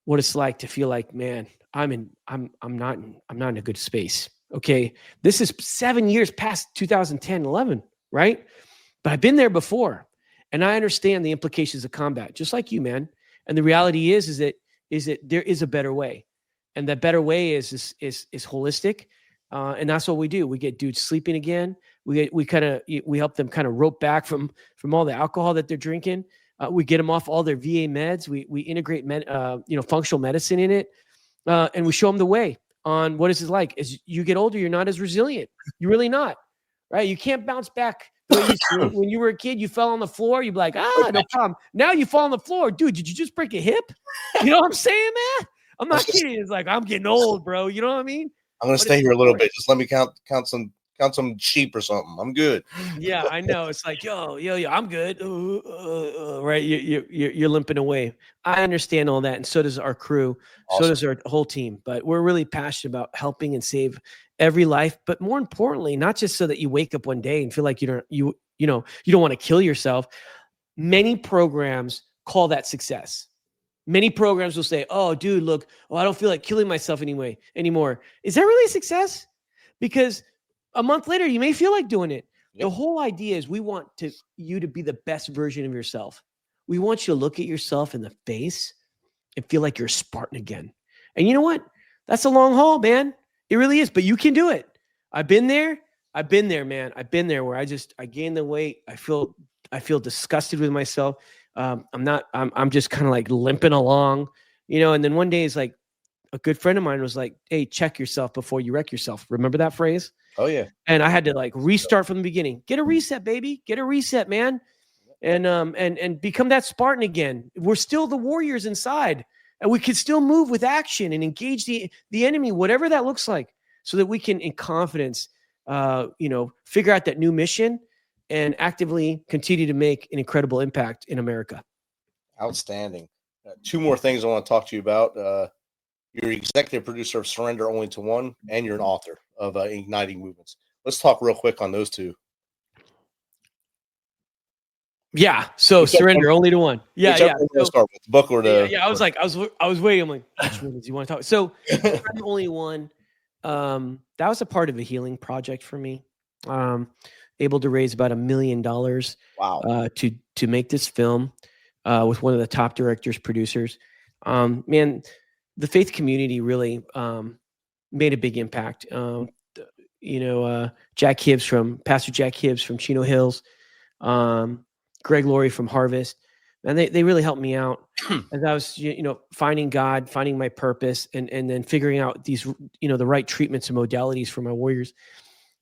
what it's like to feel like, man, I'm not in a good space. Okay. This is 7 years past 2010, 11, right? But I've been there before, and I understand the implications of combat, just like you, man. And the reality is that there is a better way, and that better way is holistic. And that's what we do. We get dudes sleeping again. We help them kind of rope back from all the alcohol that they're drinking. We get them off all their VA meds. We integrate functional medicine in it. And we show them the way on what is it like. As you get older, you're not as resilient. You're really not, right? You can't bounce back. When you were a kid, you fell on the floor. You'd be like, no problem. Now you fall on the floor. Dude, did you just break a hip? You know what I'm saying, man? I'm not kidding. It's like, I'm getting old, bro. You know what I mean? I'm going to stay here a little bit. Just let me count some sheep or something. I'm good. Yeah, I know. It's like, yo, I'm good. Right? You're limping away. I understand all that, and so does our crew. Awesome. So does our whole team. But we're really passionate about helping and save every life. But more importantly, not just so that you wake up one day and feel like you don't want to kill yourself. Many programs call that success. Many programs will say, "Oh, dude, look, I don't feel like killing myself anymore." Is that really a success? Because a month later, you may feel like doing it. Yep. The whole idea is we want you to be the best version of yourself. We want you to look at yourself in the face and feel like you're a Spartan again. And you know what? That's a long haul, man. It really is, but you can do it. I've been there, man. I've been there where I gained the weight. I feel disgusted with myself. I'm just kind of like limping along, and then one day it's like a good friend of mine was like, "Hey, check yourself before you wreck yourself." Remember that phrase? Oh yeah. And I had to like restart from the beginning. Get a reset, baby. Get a reset, man. And become that Spartan again. We're still the warriors inside, and we can still move with action and engage the enemy, whatever that looks like, so that we can, in confidence, figure out that new mission and actively continue to make an incredible impact in America. Outstanding. 2 more things I want to talk to you about. You're executive producer of Surrender Only to One, and you're an author of Igniting Movements. Let's talk real quick on those 2. Yeah. So surrender only to one. Yeah. Whichever one you start with, the book or the. Yeah. I was waiting. I'm like, which one does you want to talk? So surrender only one. That was a part of a healing project for me. Able to raise about $1 million. Wow. To make this film with one of the top directors, producers. Man, the faith community really made a big impact. Jack Hibbs Pastor Jack Hibbs from Chino Hills, Greg Laurie from Harvest, and they really helped me out as I was, finding God, finding my purpose, and then figuring out these, the right treatments and modalities for my warriors.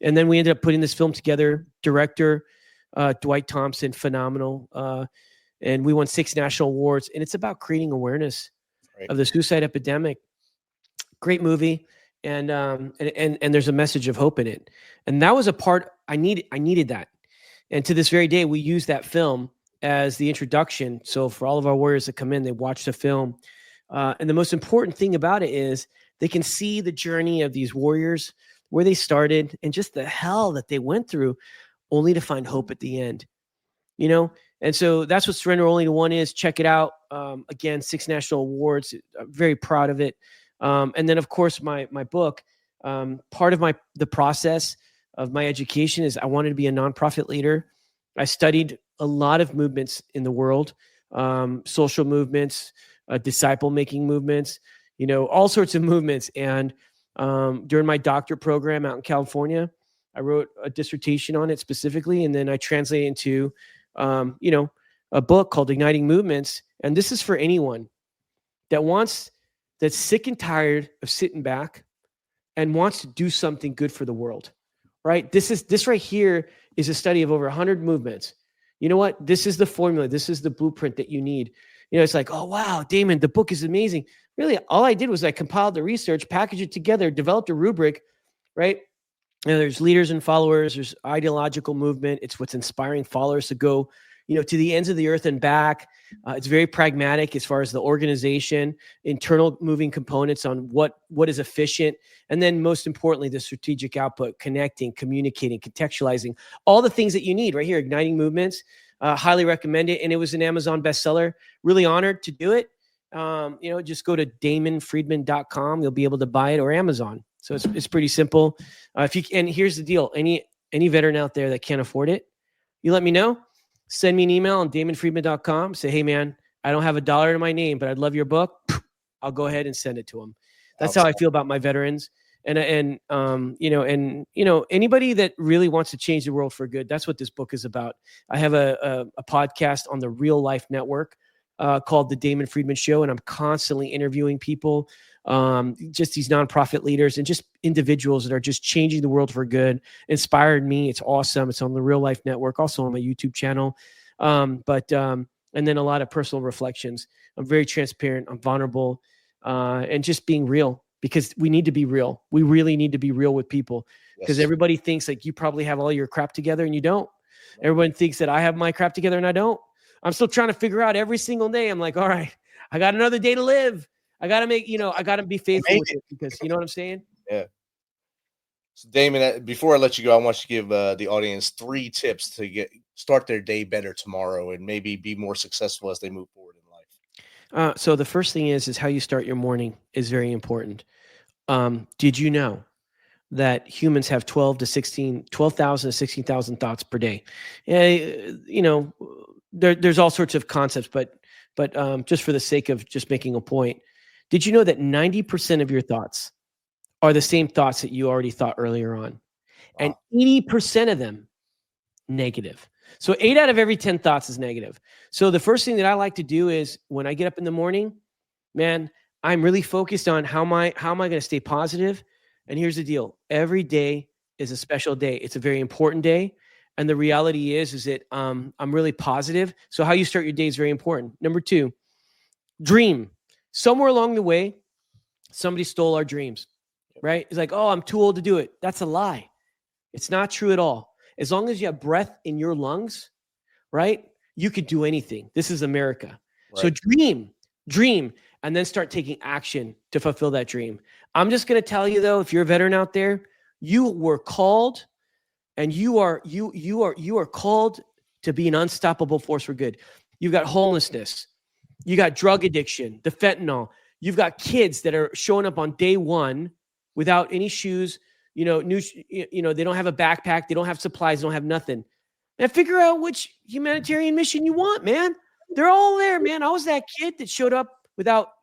And then we ended up putting this film together. Director Dwight Thompson, phenomenal, and we won 6 national awards. And it's about creating awareness of the suicide epidemic. Great movie. And there's a message of hope in it. And that was a part I needed that. And to this very day, we use that film as the introduction. So for all of our warriors that come in, they watch the film. And the most important thing about it is they can see the journey of these warriors, where they started, and just the hell that they went through, only to find hope at the end. And so that's what Surrender Only to One is. Check it out. Again, 6 national awards. I'm very proud of it. And then, of course, my book, part of the process of my education is I wanted to be a nonprofit leader. I studied a lot of movements in the world, social movements, disciple-making movements, all sorts of movements. And during my doctorate program out in California, I wrote a dissertation on it specifically, and then I translated into, a book called Igniting Movements. And this is for anyone that's sick and tired of sitting back and wants to do something good for the world, right? This right here is a study of over 100 movements. You know what? This is the formula. This is the blueprint that you need. It's like, oh, wow, Damon, the book is amazing. Really, all I did was I compiled the research, packaged it together, developed a rubric, right? There's leaders and followers. There's ideological movement. It's what's inspiring followers to go, to the ends of the earth and back. It's very pragmatic as far as the organization, internal moving components on what is efficient. And then most importantly, the strategic output, connecting, communicating, contextualizing, all the things that you need right here, Igniting Movements. Highly recommend it. And it was an Amazon bestseller. Really honored to do it. Just go to DamonFriedman.com. You'll be able to buy it, or Amazon. So it's pretty simple. And here's the deal. Any veteran out there that can't afford it, you let me know. Send me an email on DamonFriedman.com. Say, hey man, I don't have $1 to my name, but I'd love your book. I'll go ahead and send it to them. That's how I feel about my veterans. And anybody that really wants to change the world for good, that's what this book is about. I have a podcast on the Real Life Network called The Damon Friedman Show, and I'm constantly interviewing people, just these nonprofit leaders and just individuals that are just changing the world for good. Inspired me. It's awesome. It's on the Real Life Network, also on my YouTube channel. And then a lot of personal reflections. I'm very transparent. I'm vulnerable, and just being real, because we need to be real. We really need to be real with people, because everybody thinks like you probably have all your crap together and you don't. Everyone thinks that I have my crap together and I don't. I'm still trying to figure out every single day. I'm like, all right, I got another day to live. I got to I got to be faithful with it, because you know what I'm saying? Yeah. So Damon, before I let you go, I want you to give the audience 3 tips to start their day better tomorrow and maybe be more successful as they move forward in life. So the first thing is how you start your morning is very important. Did you know that humans have 12,000 to 16,000 thoughts per day? There's all sorts of concepts, but just for the sake of just making a point, did you know that 90% of your thoughts are the same thoughts that you already thought earlier on? Wow. And 80% of them negative. So 8 out of every 10 thoughts is negative. So the first thing that I like to do is when I get up in the morning, man, I'm really focused on how am I going to stay positive? And here's the deal. Every day is a special day. It's a very important day. And the reality is that I'm really positive. So how you start your day is very important. Number 2, dream. Somewhere along the way, somebody stole our dreams, right? It's like, oh, I'm too old to do it. That's a lie. It's not true at all. As long as you have breath in your lungs, right, you could do anything. This is America. Right. So dream, and then start taking action to fulfill that dream. I'm just going to tell you, though, if you're a veteran out there, you were called, and you are called to be an unstoppable force for good. You've got homelessness. You got drug addiction, the fentanyl. You've got kids that are showing up on day one without any shoes, they don't have a backpack. They don't have supplies. They don't have nothing. And figure out which humanitarian mission you want, man. They're all there, man. I was that kid that showed up without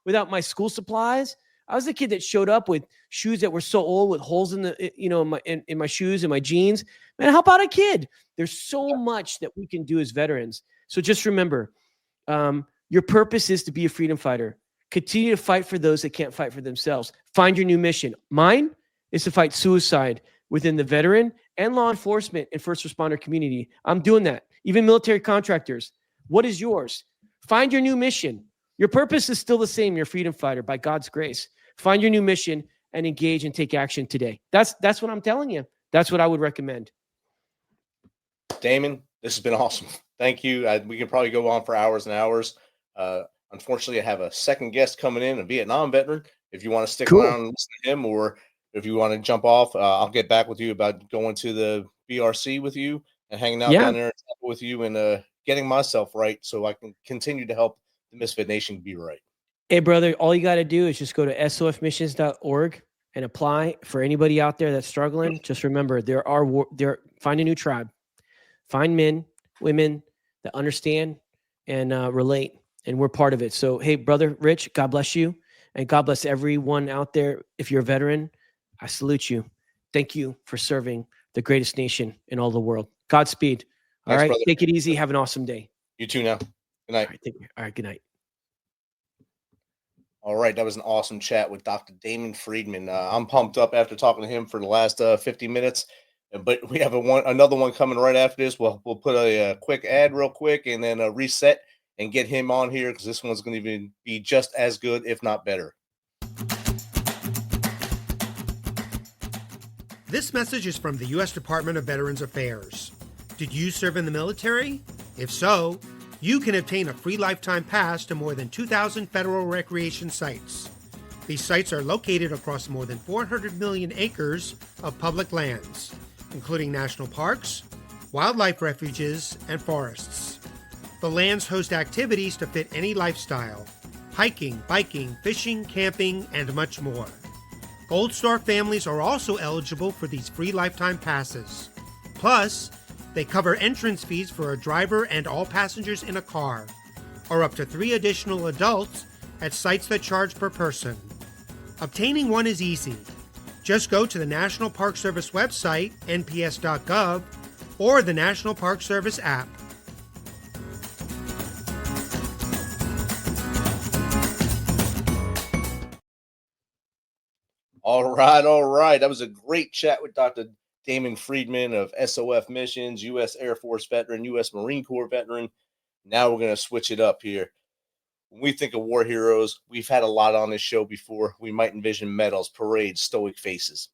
my school supplies. I was the kid that showed up with shoes that were so old with holes in in my shoes and my jeans. Man, how about a kid? There's so much that we can do as veterans. So just remember, your purpose is to be a freedom fighter. Continue to fight for those that can't fight for themselves. Find your new mission. Mine is to fight suicide within the veteran and law enforcement and first responder community. I'm doing that. Even military contractors. What is yours? Find your new mission. Your purpose is still the same. You're a freedom fighter by God's grace. Find your new mission and engage and take action today. That's what I'm telling you. That's what I would recommend. Damon, this has been awesome. Thank you. We could probably go on for hours and hours. Unfortunately, I have a second guest coming in, a Vietnam veteran. If you want to stick around and listen to him, or if you want to jump off, I'll get back with you about going to the BRC with you and hanging out down there with you and getting myself right so I can continue to help the Misfit Nation be right. Hey, brother, all you got to do is just go to sofmissions.org and apply. For anybody out there that's struggling, just remember, find a new tribe. Find men, women that understand and relate, and we're part of it. So, hey, brother Rich, God bless you, and God bless everyone out there. If you're a veteran, I salute you. Thank you for serving the greatest nation in all the world. Godspeed. All right, brother. Take it easy. Have an awesome day. You too now. Good night. All right, good night. All right, that was an awesome chat with Dr. Damon Friedman. I'm pumped up after talking to him for the last 50 minutes, but we have another one coming right after this. We'll put a quick ad real quick and then reset and get him on here because this one's going to be just as good, if not better. This message is from the U.S. Department of Veterans Affairs. Did you serve in the military? If so, you can obtain a free lifetime pass to more than 2,000 federal recreation sites. These sites are located across more than 400 million acres of public lands, including national parks, wildlife refuges, and forests. The lands host activities to fit any lifestyle: hiking, biking, fishing, camping, and much more. Gold Star families are also eligible for these free lifetime passes. Plus, they cover entrance fees for a driver and all passengers in a car, or up to 3 additional adults at sites that charge per person. Obtaining one is easy. Just go to the National Park Service website, nps.gov, or the National Park Service app. All right. That was a great chat with Dr. Damon Friedman of SOF Missions, U.S. Air Force veteran, U.S. Marine Corps veteran. Now we're going to switch it up here. When we think of war heroes, we've had a lot on this show before. We might envision medals, parades, stoic faces.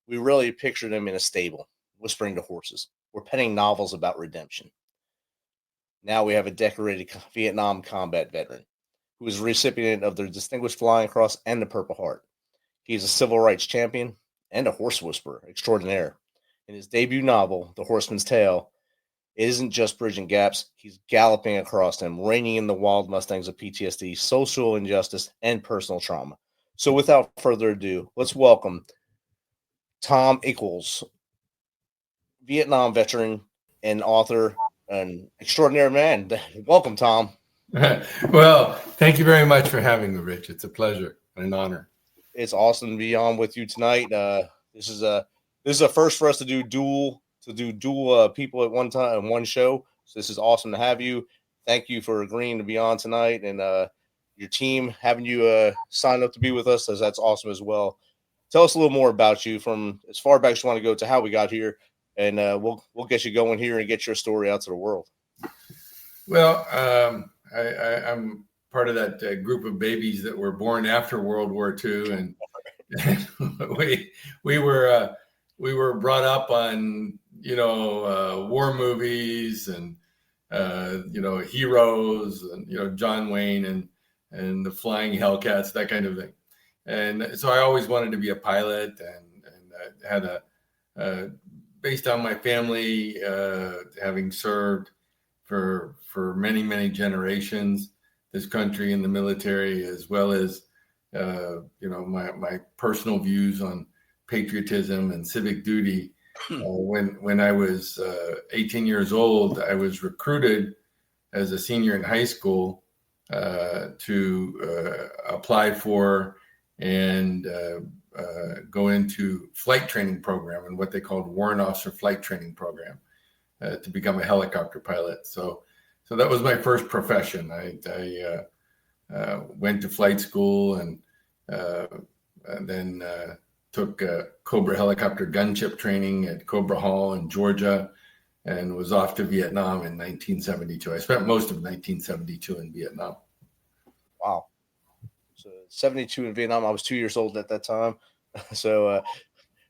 We really picture them in a stable, whispering to horses, or penning novels about redemption. Now we have a decorated Vietnam combat veteran who is a recipient of the Distinguished Flying Cross and the Purple Heart. He is a civil rights champion and a horse whisperer extraordinaire. In his debut novel, The Horseman's Tale, it isn't just bridging gaps. He's galloping across them, reining in the wild mustangs of PTSD, social injustice, and personal trauma. So without further ado, let's welcome Tom Eccles, Vietnam veteran and author, an extraordinary man. Welcome, Tom. Well, thank you very much for having me, Rich. It's a pleasure and an honor. It's awesome to be on with you tonight. This is a first for us to do dual people at one time in one show. So this is awesome to have you. Thank you for agreeing to be on tonight, and your team having you sign up to be with us. That's awesome as well. Tell us a little more about you, from as far back as you want to go to how we got here, and we'll get you going here and get your story out to the world. Well, I'm part of that group of babies that were born after World War II, and we were brought up on war movies and heroes and John Wayne and the Flying Hellcats, that kind of thing. And so I always wanted to be a pilot, and had a based on my family, having served for many, many generations, this country in the military, as well as, my personal views on patriotism and civic duty. When I was 18 years old, I was recruited as a senior in high school to apply for and go into flight training program and what they called warrant officer flight training program to become a helicopter pilot. So that was my first profession. I went to flight school and then took Cobra helicopter gunship training at Cobra Hall in Georgia, and was off to Vietnam in 1972. I spent most of 1972 in Vietnam. Wow. So 72 in Vietnam. I was 2 years old at that time. So,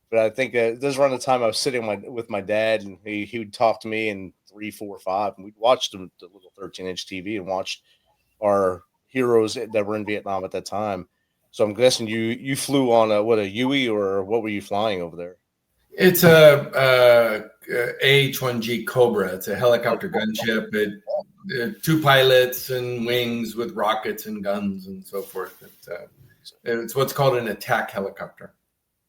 but I think this is around the time I was sitting with my dad, and he would talk to me in 3, 4, 5, and we'd watch the little 13-inch TV and watched our heroes that were in Vietnam at that time. So I'm guessing you flew on a Huey, or what were you flying over there? It's a AH-1G Cobra. It's a helicopter gunship. Two pilots and wings with rockets and guns and so forth. It's what's called an attack helicopter.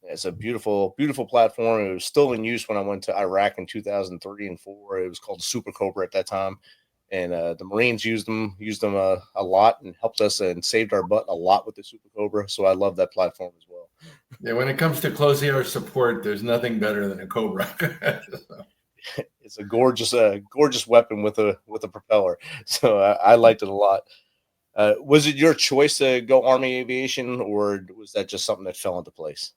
It's a beautiful, beautiful platform. It was still in use when I went to Iraq in 2003 and 4. It was called the Super Cobra at that time. And the Marines used them a lot and helped us and saved our butt a lot with the Super Cobra. So I love that platform as well. Yeah, when it comes to close air support, there's nothing better than a Cobra. It's a gorgeous weapon with a propeller. So I liked it a lot. Was it your choice to go Army Aviation, or was that just something that fell into place?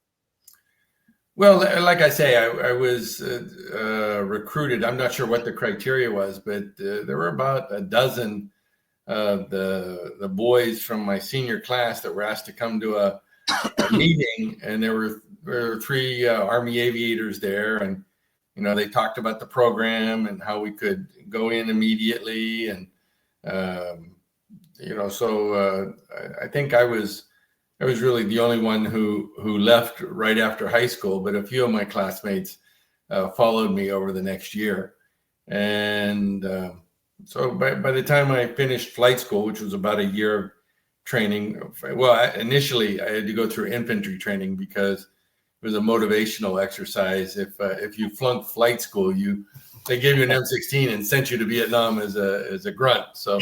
Well, like I say, I was recruited. I'm not sure what the criteria was, but there were about a dozen of the boys from my senior class that were asked to come to a meeting, and there were 3 Army aviators there, and they talked about the program and how we could go in immediately, and so I think I was really the only one who left right after high school, but a few of my classmates followed me over the next year. And so by the time I finished flight school, which was about a year of training, initially I had to go through infantry training because it was a motivational exercise. If you flunked flight school, they gave you an M16 and sent you to Vietnam as a grunt. So,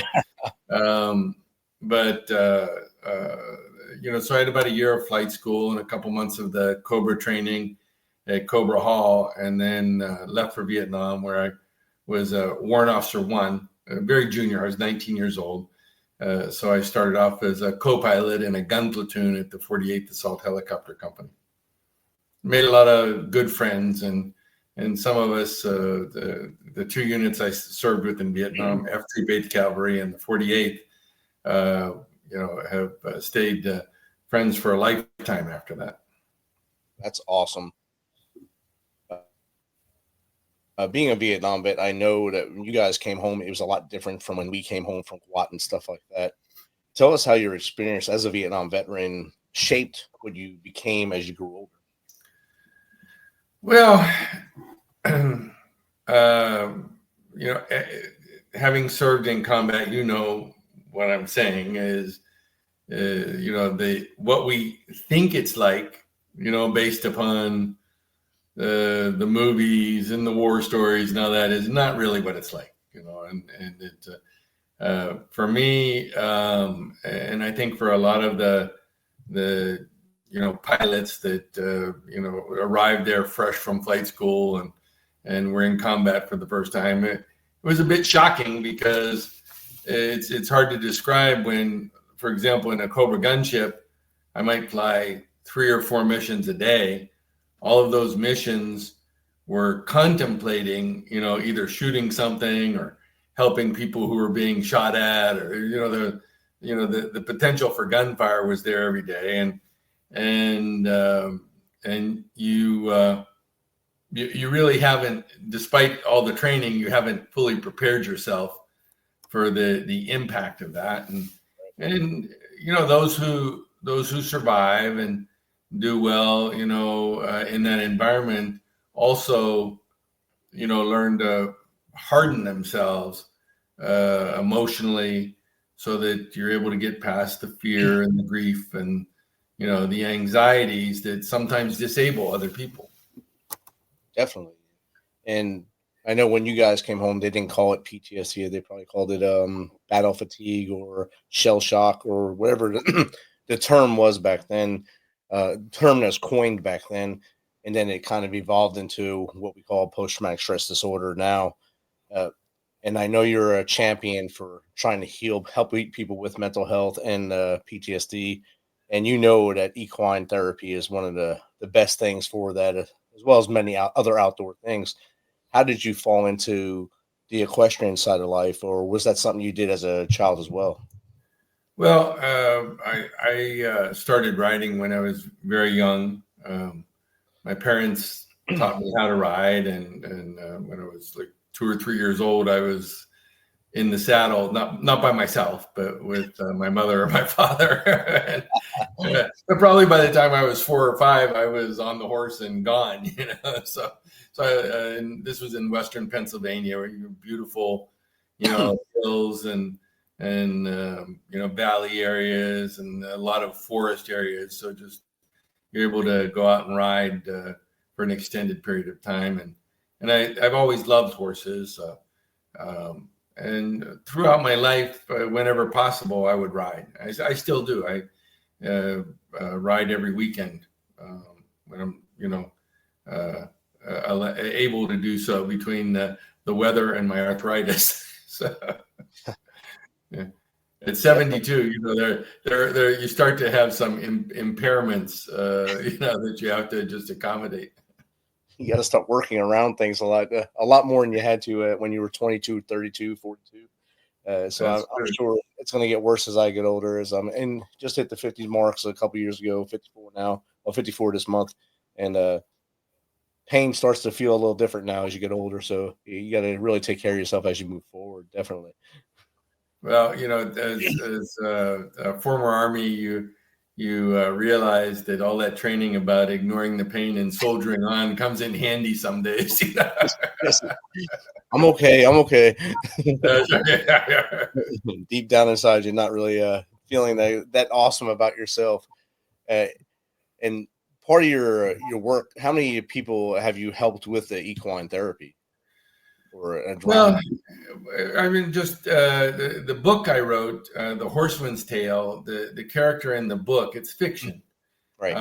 so I had about a year of flight school and a couple months of the Cobra training at Cobra Hall, and then left for Vietnam, where I was a Warrant Officer 1, very junior. I was 19 years old. So I started off as a co-pilot in a gun platoon at the 48th Assault Helicopter Company. Made a lot of good friends, and some of us, the 2 units I served with in Vietnam, F-Troop 8th Cavalry and the 48th, have stayed friends for a lifetime after that. That's awesome. Being a Vietnam vet, I know that when you guys came home, it was a lot different from when we came home from Kuwait and stuff like that. Tell us how your experience as a Vietnam veteran shaped what you became as you grew older. Well, having served in combat, what I'm saying is, what we think it's like, based upon the movies and the war stories and all that, is not really what it's like, and it, for me, and I think for a lot of the pilots that, arrived there fresh from flight school and were in combat for the first time, it was a bit shocking because it's hard to describe when, for example, in a Cobra gunship, I might fly 3 or 4 missions a day. All of those missions were contemplating, either shooting something or helping people who were being shot at, or, the potential for gunfire was there every day. And you really haven't, despite all the training, you haven't fully prepared yourself for the impact of that. And those who survive and do well, in that environment also learn to harden themselves emotionally so that you're able to get past the fear and the grief and, the anxieties that sometimes disable other people. Definitely. And I know when you guys came home, they didn't call it PTSD. They probably called it battle fatigue or shell shock or whatever the term was back then, term that was coined back then. And then it kind of evolved into what we call post-traumatic stress disorder now. And I know you're a champion for trying to help people with mental health and PTSD. And you know that equine therapy is one of the best things for that, as well as many other outdoor things. How did you fall into the equestrian side of life, or was that something you did as a child as well? Well, I started riding when I was very young. My parents taught me how to ride, and when I was like 2 or 3 years old, I was in the saddle, not by myself, but with my mother or my father. But probably by the time I was 4 or 5, I was on the horse and gone. So and this was in Western Pennsylvania, where you have beautiful, hills and valley areas and a lot of forest areas. So just you're able to go out and ride for an extended period of time. And I've always loved horses. And throughout my life, whenever possible, I would ride. I still do. I ride every weekend when I'm, able to do so between the weather and my arthritis. So, yeah. At 72, there you start to have some impairments, that you have to just accommodate. You got to start working around things a lot more than you had to when you were 22, 32, 42. So I'm sure it's going to get worse as I get older, as I'm and just hit the 50 marks a couple years ago, 54 now, 54 this month. And pain starts to feel a little different now as you get older. So you got to really take care of yourself as you move forward. Definitely. Well, as a former Army, you realize that all that training about ignoring the pain and soldiering on comes in handy some days. Yes. I'm okay. Deep down inside, you're not really feeling that awesome about yourself. And part of your work, how many people have you helped with the equine therapy? Well, I mean, just the book I wrote, The Horseman's Tale, the character in the book, it's fiction. Right.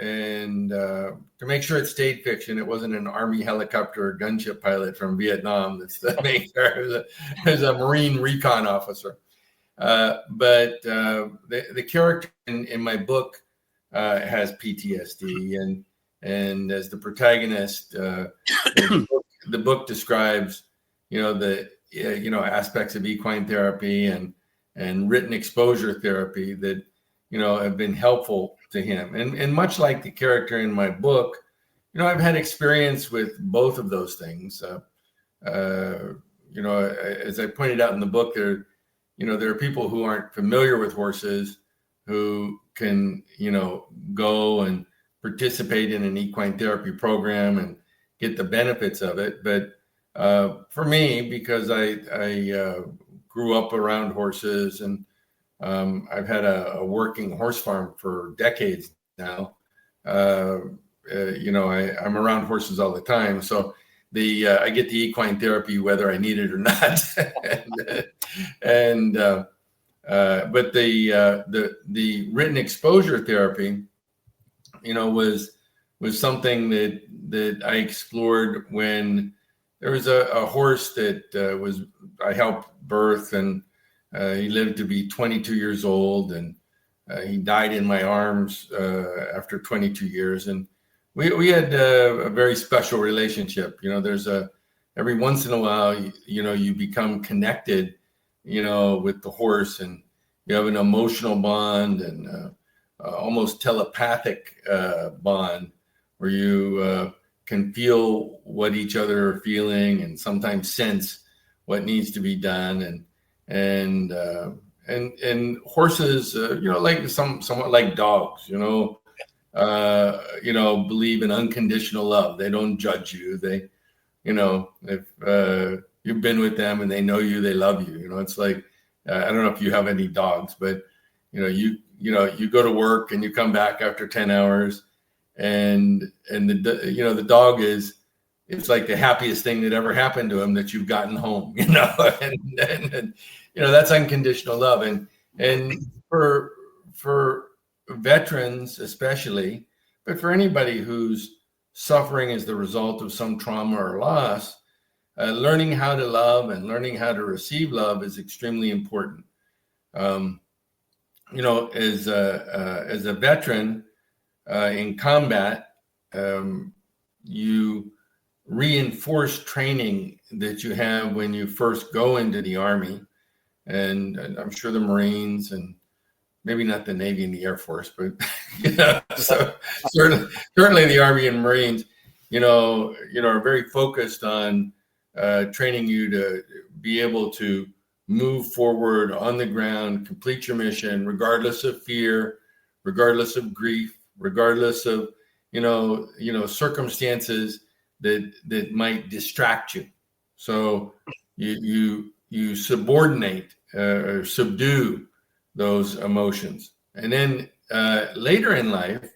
And to make sure it stayed fiction, it wasn't an Army helicopter or gunship pilot from Vietnam. That's the main character. There's a Marine recon officer. But the character in my book has PTSD. And as the protagonist, the book describes, the aspects of equine therapy and written exposure therapy that, have been helpful to him. And much like the character in my book, I've had experience with both of those things. As I pointed out in the book, there are people who aren't familiar with horses who can, go and participate in an equine therapy program and get the benefits of it. But for me, because I grew up around horses and I've had a working horse farm for decades now, I'm around horses all the time. So I get the equine therapy whether I need it or not. But the written exposure therapy, was something that I explored when there was a horse that I helped birth, and he lived to be 22 years old, and he died in my arms after 22 years. And we had a very special relationship. There's every once in a while, you become connected, with the horse, and you have an emotional bond and almost telepathic bond, where you can feel what each other are feeling and sometimes sense what needs to be done. And horses, like somewhat like dogs, believe in unconditional love. They don't judge you. They if you've been with them and they know you, they love you. It's like, I don't know if you have any dogs, but you go to work and you come back after 10 hours and the dog it's like the happiest thing that ever happened to him that you've gotten home, and that's unconditional love. And for veterans especially, but for anybody who's suffering as the result of some trauma or loss, learning how to love and learning how to receive love is extremely important. As a veteran in combat, you reinforce training that you have when you first go into the Army, and I'm sure the Marines, and maybe not the Navy and the Air Force, but so certainly the Army and Marines, are very focused on training you to be able to move forward on the ground, complete your mission, regardless of fear, regardless of grief, regardless of circumstances that might distract you. So you subordinate or subdue those emotions, and then later in life,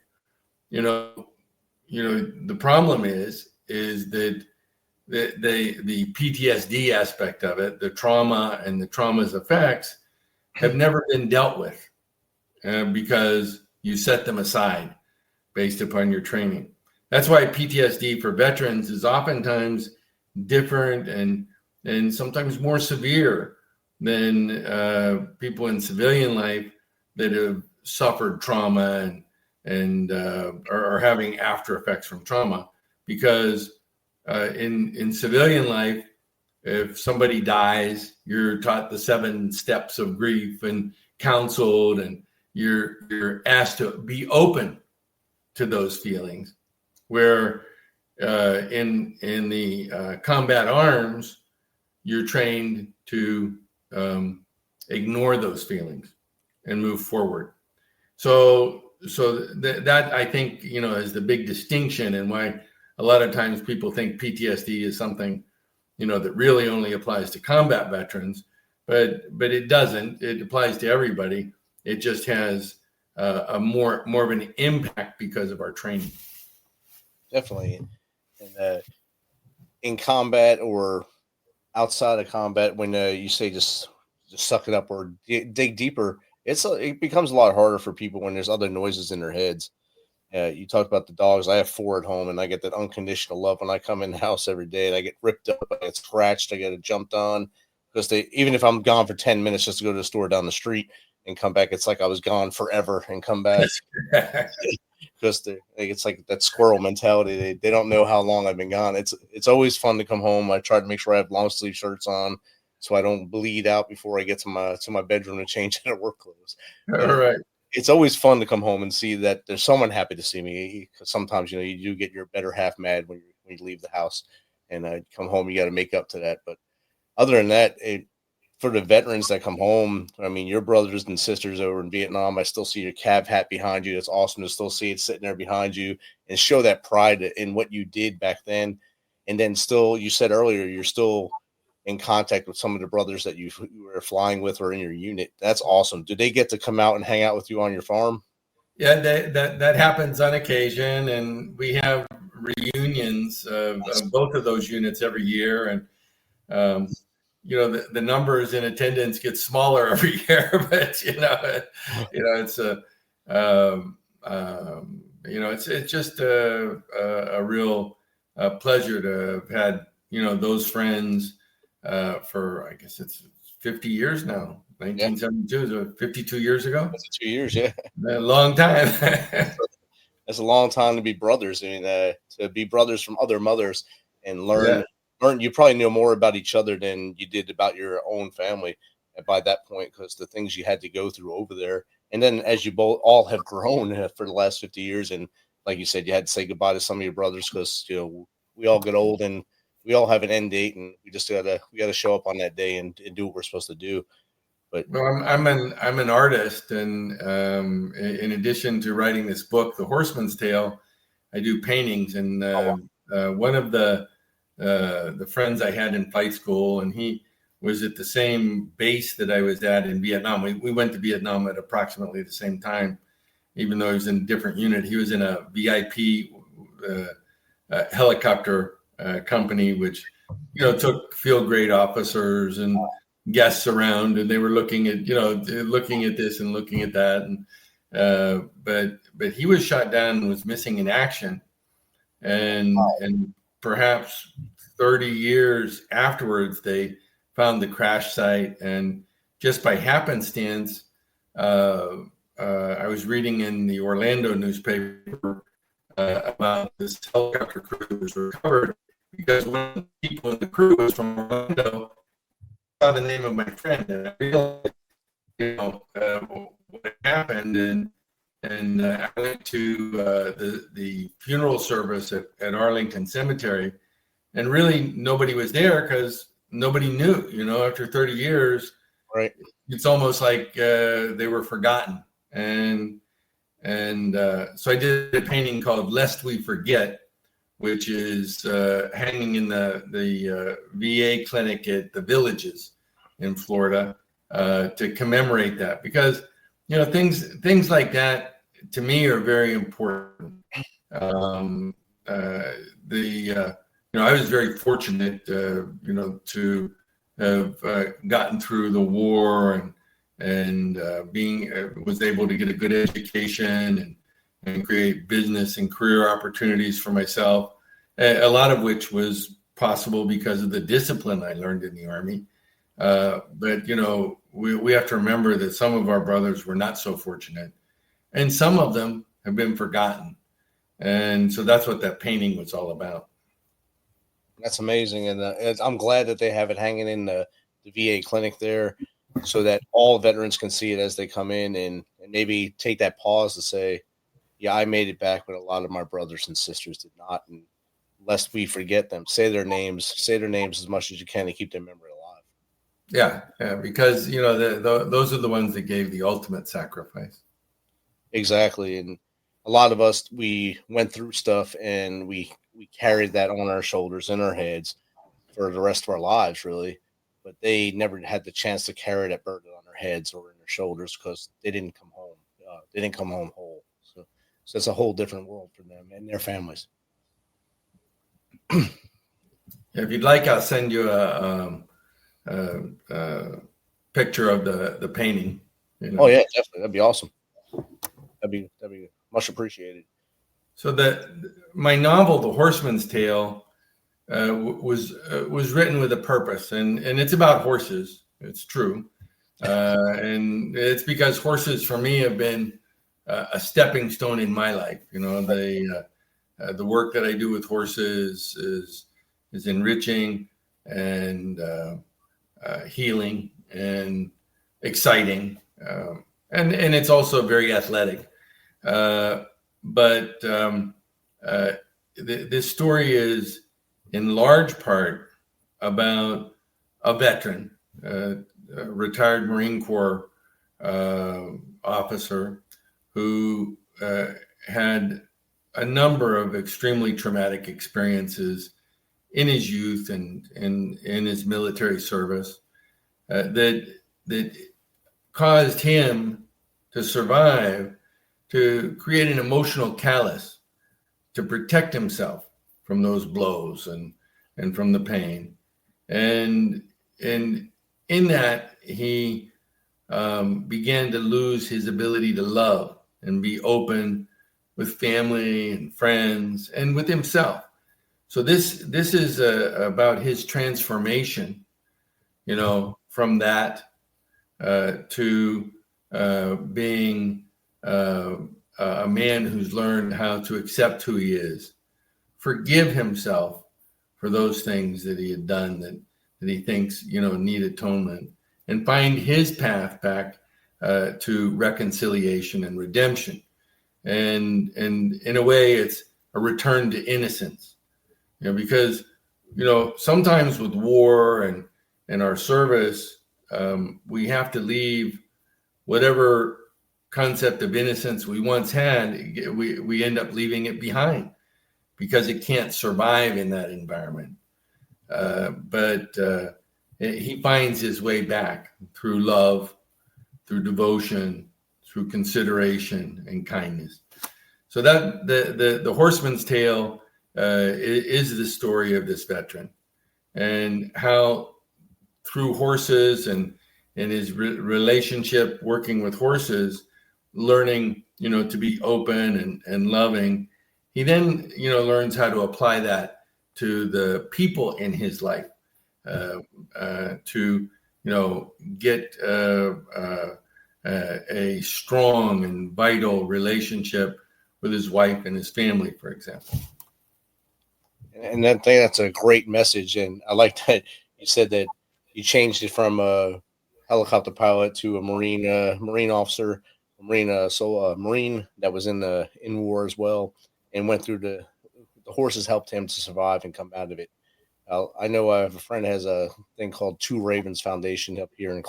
the problem is that the PTSD aspect of it, the trauma and the trauma's effects, have never been dealt with because you set them aside based upon your training. That's why PTSD for veterans is oftentimes different and sometimes more severe than people in civilian life that have suffered trauma and are having after effects from trauma. Because in civilian life, if somebody dies, you're taught the 7 steps of grief and counseled, and you're asked to be open to those feelings. Where in the combat arms, you're trained to ignore those feelings and move forward. So that I think is the big distinction, and why a lot of times people think PTSD is something that really only applies to combat veterans, but it doesn't. It applies to everybody. It just has a more of an impact because of our training. Definitely. And in combat or outside of combat, when you say just suck it up or dig deeper, it becomes a lot harder for people when there's other noises in their heads. You talked about the dogs. I have 4 at home, and I get that unconditional love when I come in the house every day, and I get ripped up, I get scratched, I get jumped on, because even if I'm gone for 10 minutes just to go to the store down the street and come back, it's like I was gone forever and come back. Because it's like that squirrel mentality. They don't know how long I've been gone. It's always fun to come home. I try to make sure I have long sleeve shirts on so I don't bleed out before I get to my bedroom to change into work clothes. All right. It's always fun to come home and see that there's someone happy to see me. Because sometimes you do get your better half mad when you leave the house, and I come home, you got to make up to that. But other than that, for the veterans that come home, I mean, your brothers and sisters over in Vietnam, I still see your Cav hat behind you. It's awesome to still see it sitting there behind you and show that pride in what you did back then. And then still, you said earlier, you're still in contact with some of the brothers that you were flying with or in your unit. That's awesome. Do they get to come out and hang out with you on your farm? Yeah, that happens on occasion, and we have reunions of both of those units every year. And the numbers in attendance get smaller every year, but it's just a real pleasure to have had those friends for, I guess it's 50 years now. 1972, so 52 years ago. 52 years, yeah. A long time. That's a long time to be brothers. I mean, to be brothers from other mothers and learn. You probably know more about each other than you did about your own family by that point, because the things you had to go through over there. And then as you both all have grown for the last 50 years, and like you said, you had to say goodbye to some of your brothers because we all get old and we all have an end date, and we just gotta show up on that day and do what we're supposed to do. But I'm an artist, and in addition to writing this book, The Horseman's Tale, I do paintings, and one of the the friends I had in flight school, and he was at the same base that I was at in Vietnam. We went to Vietnam at approximately the same time, even though he was in a different unit. He was in a VIP helicopter company, which, took field grade officers and guests around, and they were looking at this and looking at that. And but he was shot down and was missing in action. And perhaps 30 years afterwards, they found the crash site, and just by happenstance, I was reading in the Orlando newspaper about this helicopter crew that was recovered, because one of the people in the crew was from Orlando. I saw the name of my friend, and I realized, what happened, and I went to the funeral service at Arlington Cemetery, and really nobody was there because nobody knew. After 30 years, right? It's almost like they were forgotten. And so I did a painting called "Lest We Forget," which is hanging in the VA clinic at the Villages in Florida to commemorate that, because things like that to me are very important. I was very fortunate, to have gotten through the war and was able to get a good education and create business and career opportunities for myself. A lot of which was possible because of the discipline I learned in the Army. But we have to remember that some of our brothers were not so fortunate, and some of them have been forgotten. And so that's what that painting was all about. That's amazing. And I'm glad that they have it hanging in the VA clinic there, so that all veterans can see it as they come in, and maybe take that pause to say, yeah, I made it back, but a lot of my brothers and sisters did not. And lest we forget them, say their names as much as you can to keep their memory alive. Yeah, because, those are the ones that gave the ultimate sacrifice. Exactly. And a lot of us, we went through stuff, and we carried that on our shoulders and our heads for the rest of our lives, really. But they never had the chance to carry that burden on their heads or in their shoulders because they didn't come home. They didn't come home whole. So it's a whole different world for them and their families. If you'd like, I'll send you a picture of the painting. Oh yeah, definitely. That'd be awesome. That'd be much appreciated. So my novel, The Horseman's Tale, was written with a purpose, and it's about horses. It's true, and it's because horses for me have been a stepping stone in my life. The work that I do with horses is enriching and healing and exciting, and it's also very athletic. But this story is in large part about a veteran, a retired Marine Corps officer who had a number of extremely traumatic experiences in his youth and in his military service that caused him to survive, to create an emotional callus to protect himself from those blows and from the pain. And in that, he began to lose his ability to love and be open with family and friends and with himself. So this is about his transformation, from that to being a man who's learned how to accept who he is, forgive himself for those things that he had done that he thinks, need atonement, and find his path back to reconciliation and redemption. And in a way, it's a return to innocence, because, sometimes with war and our service, we have to leave whatever concept of innocence we once had. We end up leaving it behind because it can't survive in that environment. but he finds his way back through love, through devotion, through consideration and kindness. So that the Horseman's Tale is the story of this veteran, and how through horses and his relationship working with horses, learning, to be open and loving, he then, learns how to apply that to the people in his life, to, get a strong and vital relationship with his wife and his family, for example. And I think that's a great message. And I like that you said that you changed it from a helicopter pilot to a Marine officer, Marine that was in war as well, and went through the horses helped him to survive and come out of it. I know I have a friend that has a thing called Two Ravens Foundation up here in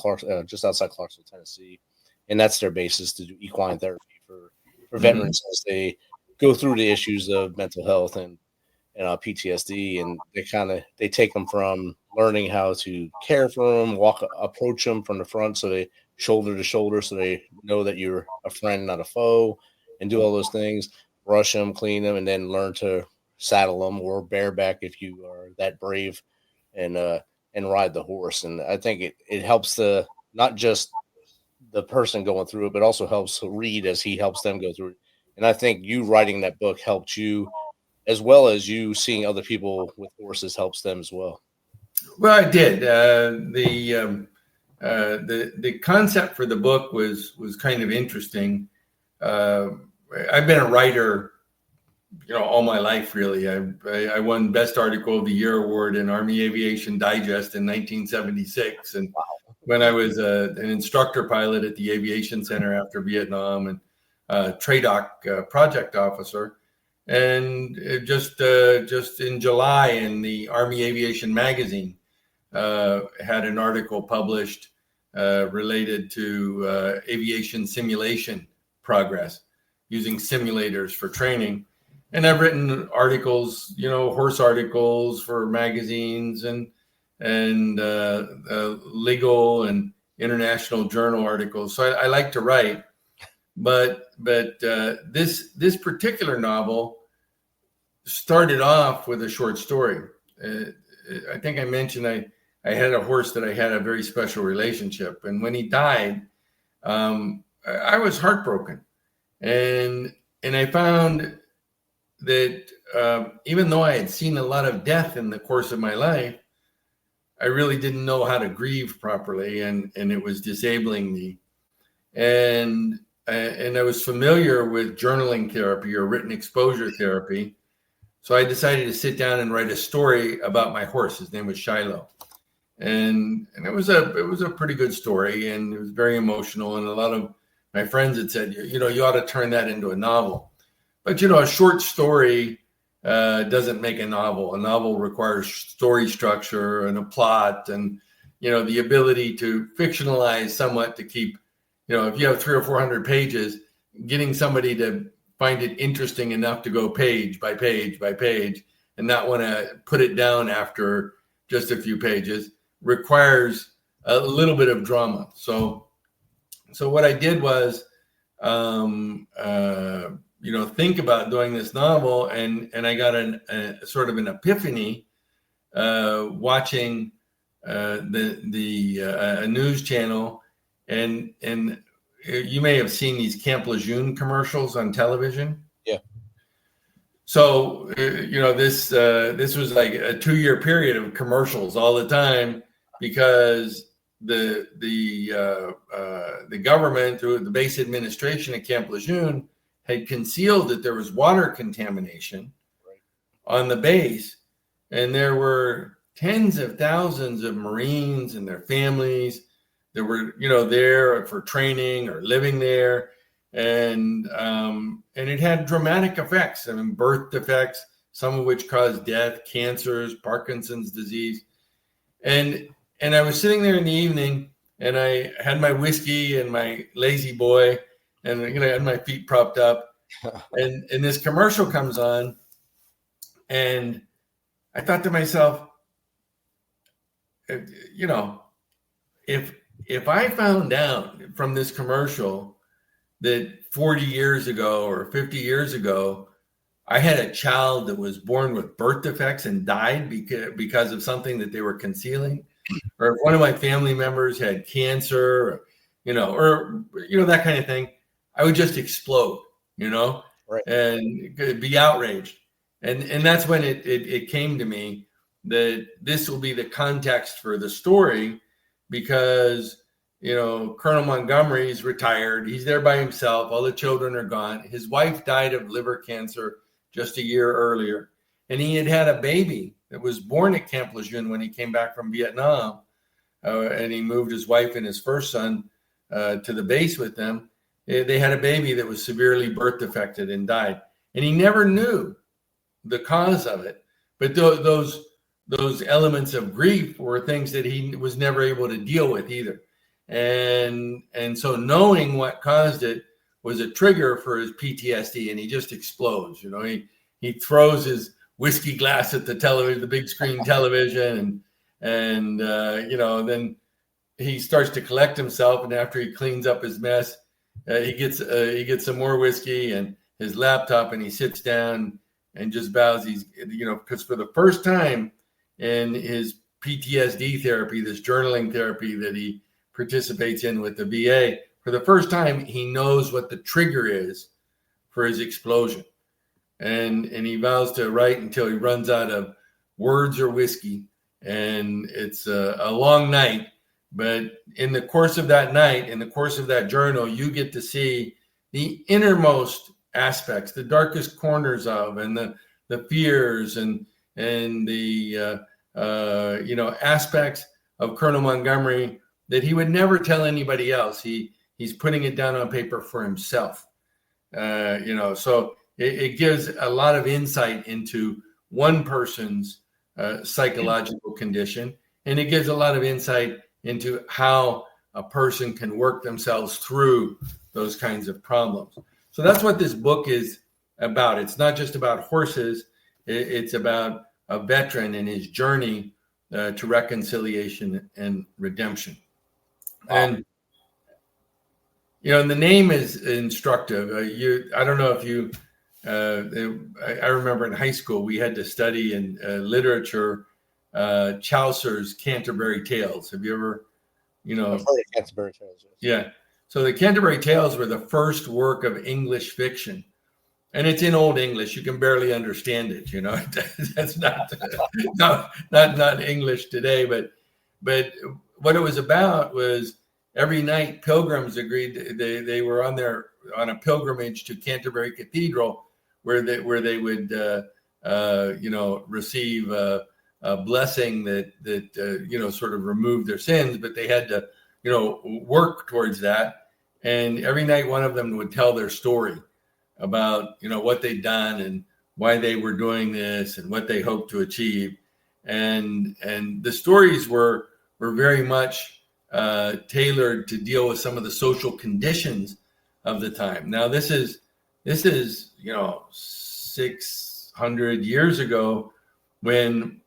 just outside Clarksville, Tennessee, and that's their basis to do equine therapy for veterans as they go through the issues of mental health and PTSD, and they take them from learning how to care for them, approach them from the front, so they shoulder to shoulder, so they know that you're a friend, not a foe, and do all those things, brush them, clean them, and then learn to saddle them or bareback if you are that brave, and ride the horse. And I think it helps not just the person going through it, but also helps Reed as he helps them go through it. And I think you writing that book helped you, as well as you seeing other people with horses helps them as well. Well, I did. The concept for the book was kind of interesting. I've been a writer, all my life, really. I won Best Article of the Year award in Army Aviation Digest in 1976, and when I was an instructor pilot at the Aviation Center after Vietnam, and TRADOC project officer. And just in July, in the Army Aviation Magazine, had an article published related to aviation simulation progress using simulators for training. And I've written articles, horse articles for magazines and legal and international journal articles. So I like to write, but this particular novel started off with a short story. I think I mentioned I had a horse that I had a very special relationship, and when he died, I was heartbroken, and I found that even though I had seen a lot of death in the course of my life, I really didn't know how to grieve properly, and it was disabling me. And I was familiar with journaling therapy or written exposure therapy. So I decided to sit down and write a story about my horse. His name was Shiloh. And it was a pretty good story, and it was very emotional. And a lot of my friends had said, you ought to turn that into a novel. But, a short story doesn't make a novel. A novel requires story structure and a plot and, the ability to fictionalize somewhat to keep, if you have 300 or 400 pages, getting somebody to find it interesting enough to go page by page by page and not want to put it down after just a few pages requires a little bit of drama. So what I did was, think about doing this novel, and I got a sort of an epiphany watching a news channel, and you may have seen these Camp Lejeune commercials on television. Yeah. So this was like a 2-year period of commercials all the time, because the government, through the base administration at Camp Lejeune, had concealed that there was water contamination on the base, and there were tens of thousands of Marines and their families that were, there for training or living there, and it had dramatic effects. I mean, birth defects, some of which caused death, cancers, Parkinson's disease, and I was sitting there in the evening, and I had my whiskey and my lazy boy, and I had my feet propped up, and this commercial comes on, and I thought to myself, you know, if I found out from this commercial that 40 years ago or 50 years ago, I had a child that was born with birth defects and died because of something that they were concealing, or if one of my family members had cancer, or that kind of thing, I would just explode, Right. and be outraged. And that's when it came to me that this will be the context for the story, because Colonel Montgomery's retired. He's there by himself. All the children are gone. His wife died of liver cancer just a year earlier. And he had a baby that was born at Camp Lejeune when he came back from Vietnam. And he moved his wife and his first son to the base with them. They had a baby that was severely birth defected and died. And he never knew the cause of it. But those elements of grief were things that he was never able to deal with either. And so knowing what caused it was a trigger for his PTSD, and he just explodes. He throws his whiskey glass at the television, the big screen television, and then he starts to collect himself. And after he cleans up his mess, he gets some more whiskey and his laptop, and he sits down and just bows. Because for the first time in his PTSD therapy, this journaling therapy that he participates in with the VA, for the first time, he knows what the trigger is for his explosion. And he vows to write until he runs out of words or whiskey. And it's a long night. But in the course of that night, in the course of that journal, you get to see the innermost aspects, the darkest corners of, and the fears and the aspects of Colonel Montgomery that he would never tell anybody else. He's putting it down on paper for himself. So it gives a lot of insight into one person's psychological condition, and it gives a lot of insight into how a person can work themselves through those kinds of problems. So that's what this book is about. It's not just about horses. It's about a veteran and his journey to reconciliation and redemption. And the name is instructive. I don't know if you. I remember in high school we had to study in literature Chaucer's Canterbury Tales. Have you ever, I've heard of Canterbury Tales. Yes. Yeah. So the Canterbury Tales were the first work of English fiction, and it's in Old English. You can barely understand it. That's not English today. But what it was about was every night pilgrims agreed. They were on a pilgrimage to Canterbury Cathedral, where they would receive a blessing that sort of removed their sins, but they had to work towards that. And every night one of them would tell their story about what they'd done and why they were doing this and what they hoped to achieve. And the stories were very much tailored to deal with some of the social conditions of the time. Now this is 600 years ago, when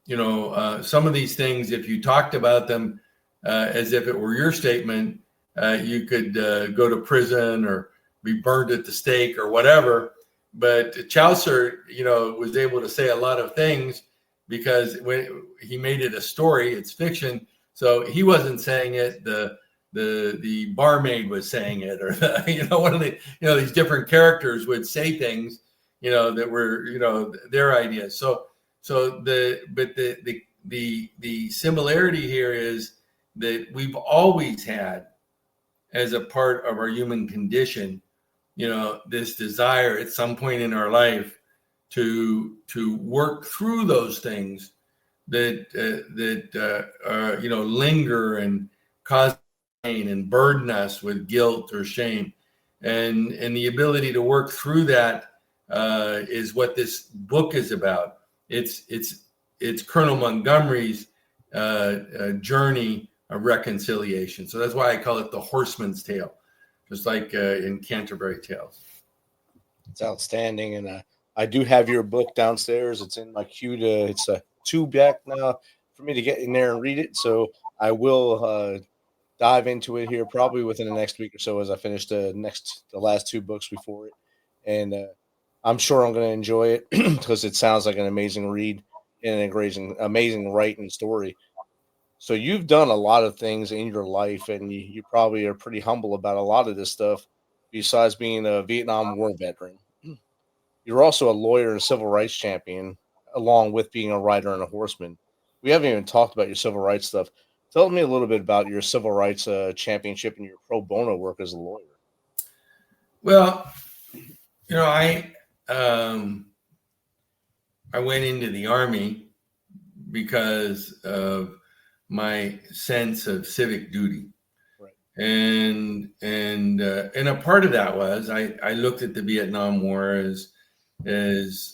some of these things, if you talked about them as if it were your statement, you could go to prison or be burned at the stake or whatever. But Chaucer was able to say a lot of things because when he made it a story, it's fiction. So he wasn't saying it. The barmaid was saying it, or one of the these different characters would say things that were their ideas. So the similarity here is that we've always had, as a part of our human condition, this desire at some point in our life to work through those things that linger and cause pain and burden us with guilt or shame, and the ability to work through that is what this book is about. It's Colonel Montgomery's journey of reconciliation. So that's why I call it the Horseman's Tale, just like in Canterbury Tales. It's outstanding, and I do have your book downstairs. It's in my queue it's a 2-back now. for me to get in there and read it. So I will dive into it here probably within the next week or so as I finish the last 2 books before it. And I'm sure I'm going to enjoy it because it sounds like an amazing read and an amazing writing story. So you've done a lot of things in your life, and you probably are pretty humble about a lot of this stuff besides being a Vietnam War veteran. You're also a lawyer and civil rights champion, along with being a writer and a horseman. We haven't even talked about your civil rights stuff. Tell me a little bit about your civil rights championship and your pro bono work as a lawyer. Well, I went into the Army because of my sense of civic duty. Right. And a part of that was I looked at the Vietnam War as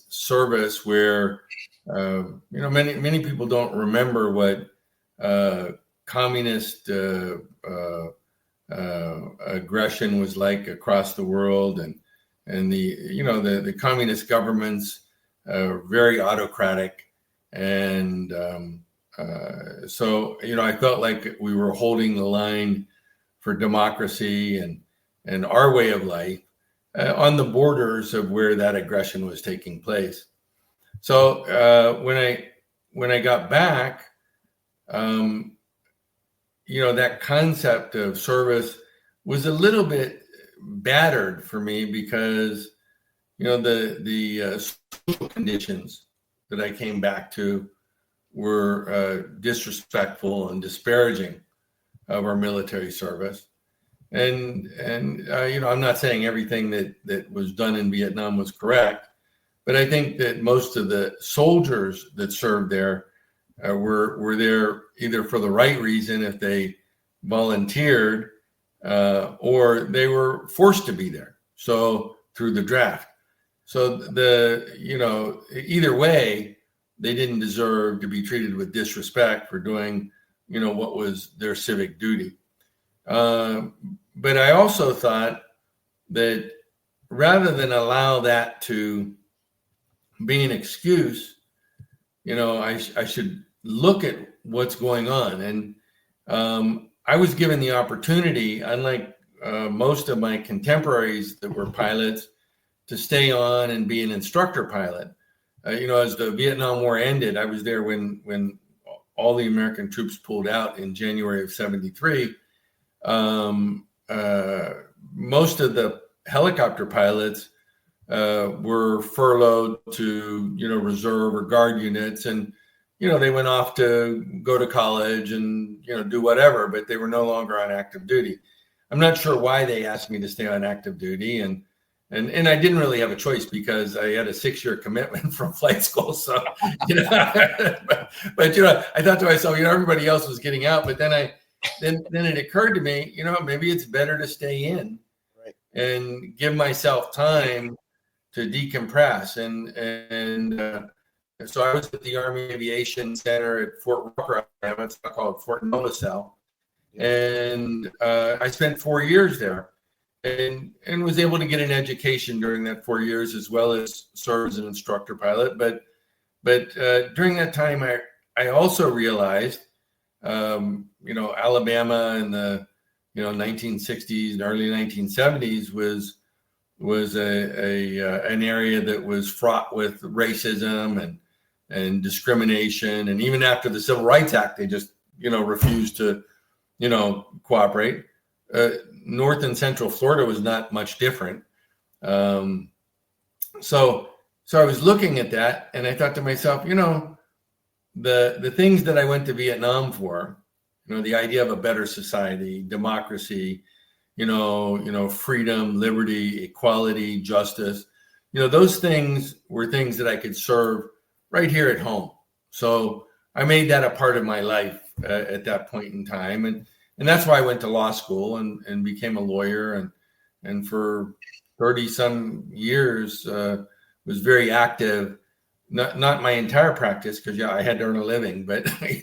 service where many people don't remember what communist aggression was like across the world, and the communist governments very autocratic, and so I felt like we were holding the line for democracy and our way of life on the borders of where that aggression was taking place. So when I got back, that concept of service was a little bit battered for me because the social conditions that I came back to were disrespectful and disparaging of our military service. And I'm not saying everything that was done in Vietnam was correct, but I think that most of the soldiers that served there were there either for the right reason, if they volunteered, or they were forced to be there. So through the draft. So either way, they didn't deserve to be treated with disrespect for doing, what was their civic duty. But I also thought that rather than allow that to be an excuse, I should look at what's going on. And I was given the opportunity, unlike most of my contemporaries that were pilots, to stay on and be an instructor pilot. As the Vietnam War ended, I was there when all the American troops pulled out in January of '73. Most of the helicopter pilots were furloughed to, reserve or guard units. And, they went off to go to college and, do whatever, but they were no longer on active duty. I'm not sure why they asked me to stay on active duty. And I didn't really have a choice because I had a 6-year commitment from flight school. So, but I thought to myself, everybody else was getting out, but then it occurred to me, maybe it's better to stay in, right, and give myself time to decompress. And so I was at the Army Aviation Center at Fort Walker, Alabama. It's called Fort Novacell. And I spent 4 years there and was able to get an education during that 4 years, as well as serve as an instructor pilot. But during that time, I also realized, Alabama in the 1960s and early 1970s was an area that was fraught with racism and discrimination. And even after the Civil Rights Act, they just refused to cooperate. North and Central Florida was not much different. So I was looking at that, and I thought to myself, the things that I went to Vietnam for, the idea of a better society, democracy, freedom, liberty, equality, justice, those things were things that I could serve right here at home. So I made that a part of my life at that point in time. And that's why I went to law school and became a lawyer, and for 30 some years was very active. Not my entire practice, because I had to earn a living, but I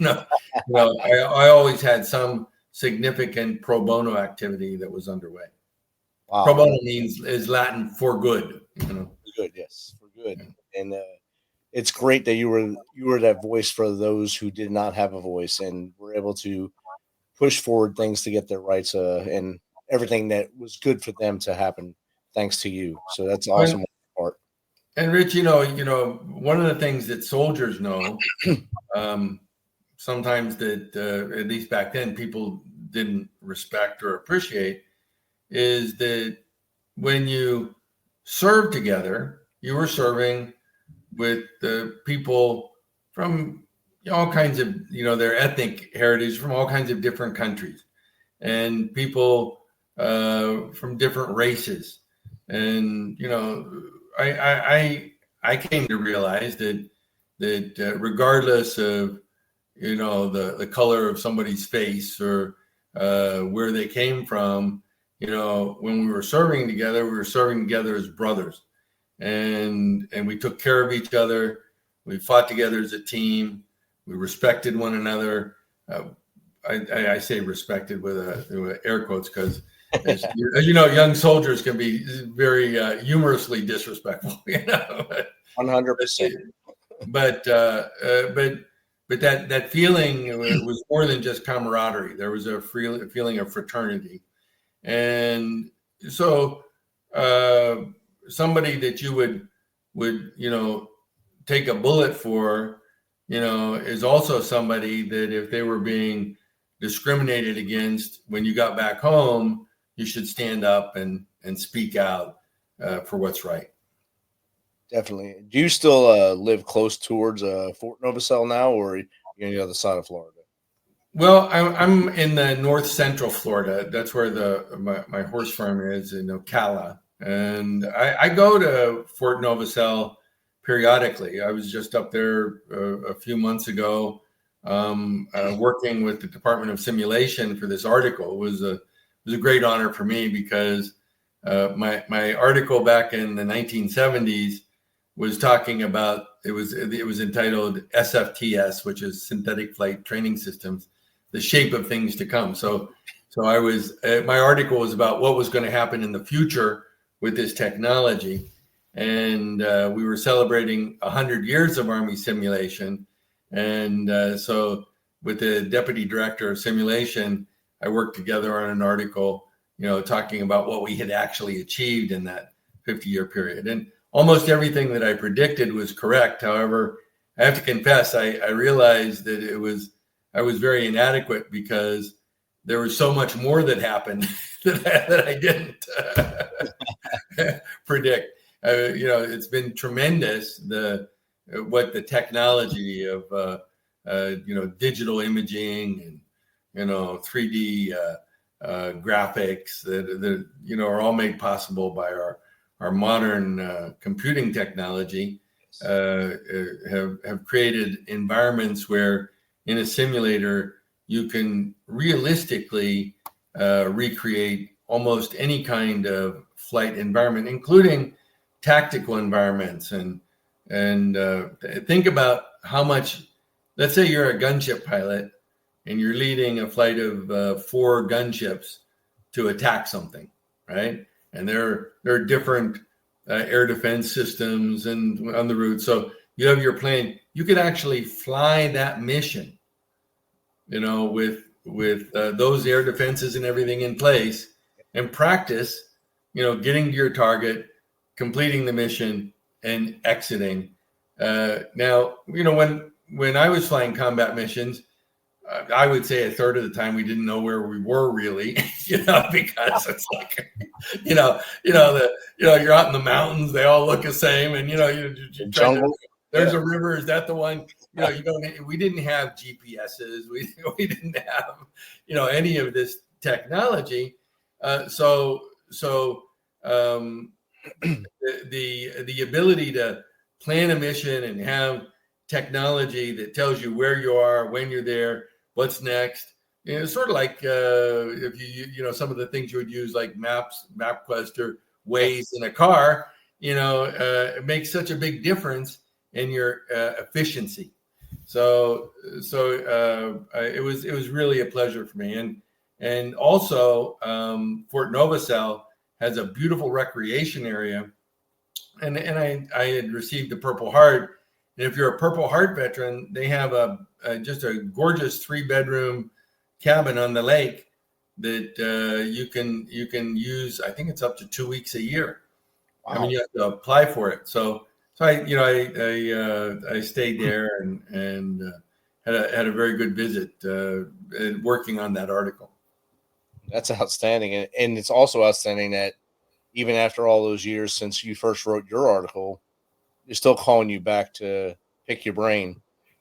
always had some significant pro bono activity that was underway. Wow. Pro bono is Latin for good. For good, yes, for good. And it's great that you were that voice for those who did not have a voice and were able to push forward things to get their rights and everything that was good for them to happen thanks to you. So that's awesome part. And Rich, one of the things that soldiers know, sometimes that at least back then people didn't respect or appreciate, is that when you served together, you were serving with the people from all kinds of, their ethnic heritage, from all kinds of different countries, and people from different races. And, I came to realize that regardless of, the color of somebody's face or where they came from, when we were serving together as brothers, and we took care of each other. We fought together as a team. We respected one another. I say respected with air quotes because, as you know, young soldiers can be very humorously disrespectful. 100%. But that feeling was more than just camaraderie. There was a feeling of fraternity, and so somebody that you would take a bullet for, is also somebody that if they were being discriminated against when you got back home, you should stand up and speak out for what's right. Definitely. Do you still live close towards Fort Novosel now, or are you on the other side of Florida? Well, I'm in the north central Florida. That's where my horse farm is in Ocala. And I go to Fort Novosel periodically. I was just up there a few months ago working with the Department of Simulation for this article. It was a great honor for me because my article back in the 1970s was talking about, it was entitled SFTS, which is Synthetic Flight Training Systems, the shape of things to come. So I was, my article was about what was going to happen in the future with this technology. And we were celebrating 100 years of Army simulation. And so with the Deputy Director of Simulation, I worked together on an article, talking about what we had actually achieved in that 50-year period. And almost everything that I predicted was correct. However, I have to confess, I realized that I was very inadequate because there was so much more that happened that I didn't predict. It's been tremendous what the technology of digital imaging and 3D graphics that are all made possible by our modern computing technology have created environments where in a simulator you can realistically recreate almost any kind of flight environment, including tactical environments. And think about how much, let's say you're a gunship pilot and you're leading a flight of 4 gunships to attack something, right? And there are different air defense systems and on the route. So you have your plane. You could actually fly that mission, with those air defenses and everything in place, and practice, getting to your target, completing the mission, and exiting. Now, when I was flying combat missions, I would say a third of the time we didn't know where we were really, because it's like, you're out in the mountains, they all look the same, and there's a river. Is that the one? We didn't have GPSs. We didn't have, any of this technology. So the ability to plan a mission and have technology that tells you where you are, when you're there, what's next. It's sort of like if you some of the things you would use like maps, MapQuest, or Waze in a car. It makes such a big difference in your efficiency. So it was really a pleasure for me. And also Fort Novosel has a beautiful recreation area, and I had received the Purple Heart And if you're a Purple Heart veteran, they have just a gorgeous 3-bedroom cabin on the lake that you can use. I think it's up to 2 weeks a year. Wow. I mean, you have to apply for it. So I stayed there and had a very good visit working on that article. That's outstanding, and it's also outstanding that even after all those years since you first wrote your article, they're still calling you back to pick your brain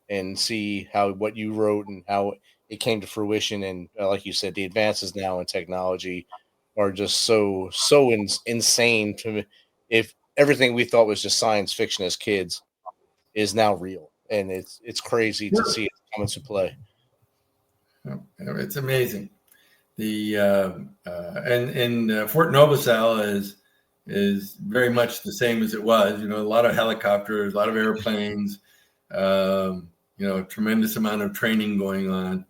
and see what you wrote and how it came to fruition. And like you said, the advances now in technology are just so insane to me. If everything we thought was just science fiction as kids is now real, and it's crazy to see it come into play. It's amazing. The and Fort Novosel is very much the same as it was. A lot of helicopters, a lot of airplanes. Tremendous amount of training going on.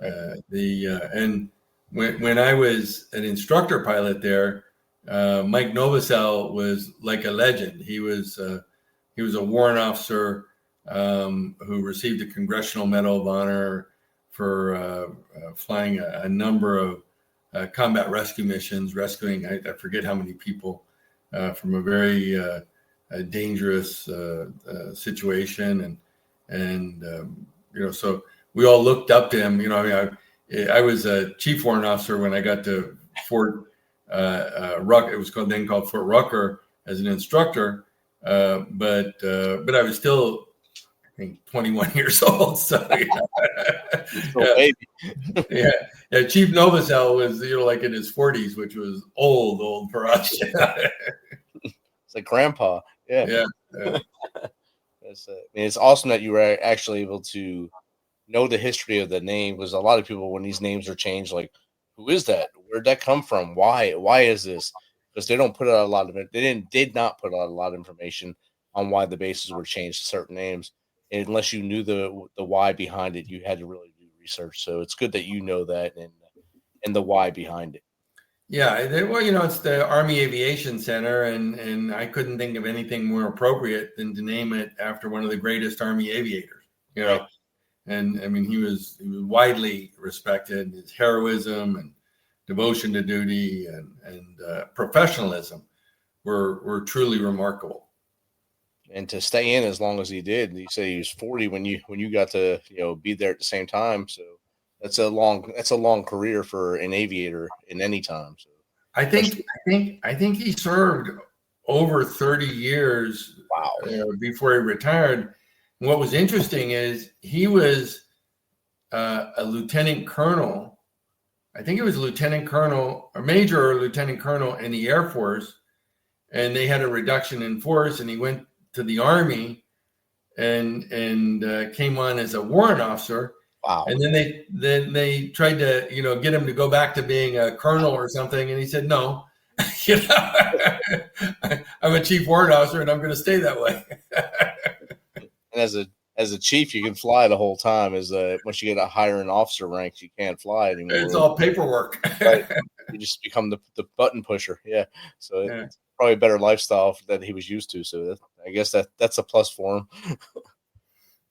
And when I was an instructor pilot there, Mike Novosel was like a legend. He was a warrant officer who received the Congressional Medal of Honor for flying a number of combat rescue missions, rescuing I forget how many people from a very dangerous situation, and so we all looked up to him. I was a chief warrant officer when I got to Fort Ruck. It was called Fort Rucker as an instructor, but I was still, I think, 21 years old. So yeah, Chief Novosel was like in his 40s, which was old for us. It's like grandpa. Yeah. It's awesome that you were actually able to know the history of the name, because a lot of people, when these names are changed, like, who is that? Where'd that come from? Why is this? Because they don't put out a lot of it. They did not put out a lot of information on why the bases were changed to certain names. And unless you knew the why behind it, you had to really do research. So it's good that you know that and the why behind it. Yeah, it's the Army Aviation Center, and I couldn't think of anything more appropriate than to name it after one of the greatest Army aviators. Right. And I mean, he was widely respected. His heroism and devotion to duty and professionalism were truly remarkable. And to stay in as long as he did, you say he was 40 when you got to be there at the same time. So that's a long career for an aviator in any time. So I think he served over 30 years. Wow. Before he retired. And what was interesting is he was a lieutenant colonel. I think it was a lieutenant colonel, a major or lieutenant colonel in the Air Force, and they had a reduction in force, and he went to the Army and came on as a warrant officer. Wow. And then they tried to get him to go back to being a colonel or something, and he said no. I'm a chief warrant officer, and I'm going to stay that way. And as a chief, you can fly the whole time. Once you get a higher in officer ranks, you can't fly anymore. It's all paperwork. Right. You just become the button pusher. Yeah. So it's probably a better lifestyle that he was used to. So I guess that's a plus for him.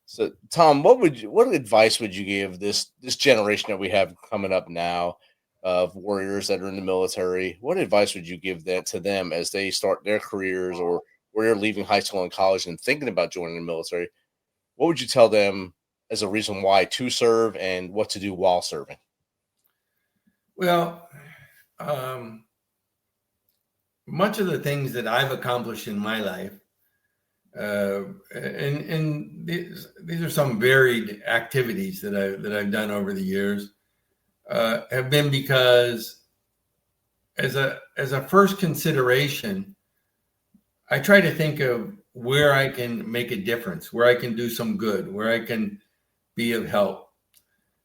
So Tom, what advice would you give this generation that we have coming up now of warriors that are in the military? What advice would you give to them as they start their careers, or they're leaving high school and college and thinking about joining the military? What would you tell them as a reason why to serve and what to do while serving? Well, much of the things that I've accomplished in my life, and these are some varied activities that I've done over the years, have been because as a first consideration, I try to think of where I can make a difference, where I can do some good, where I can be of help.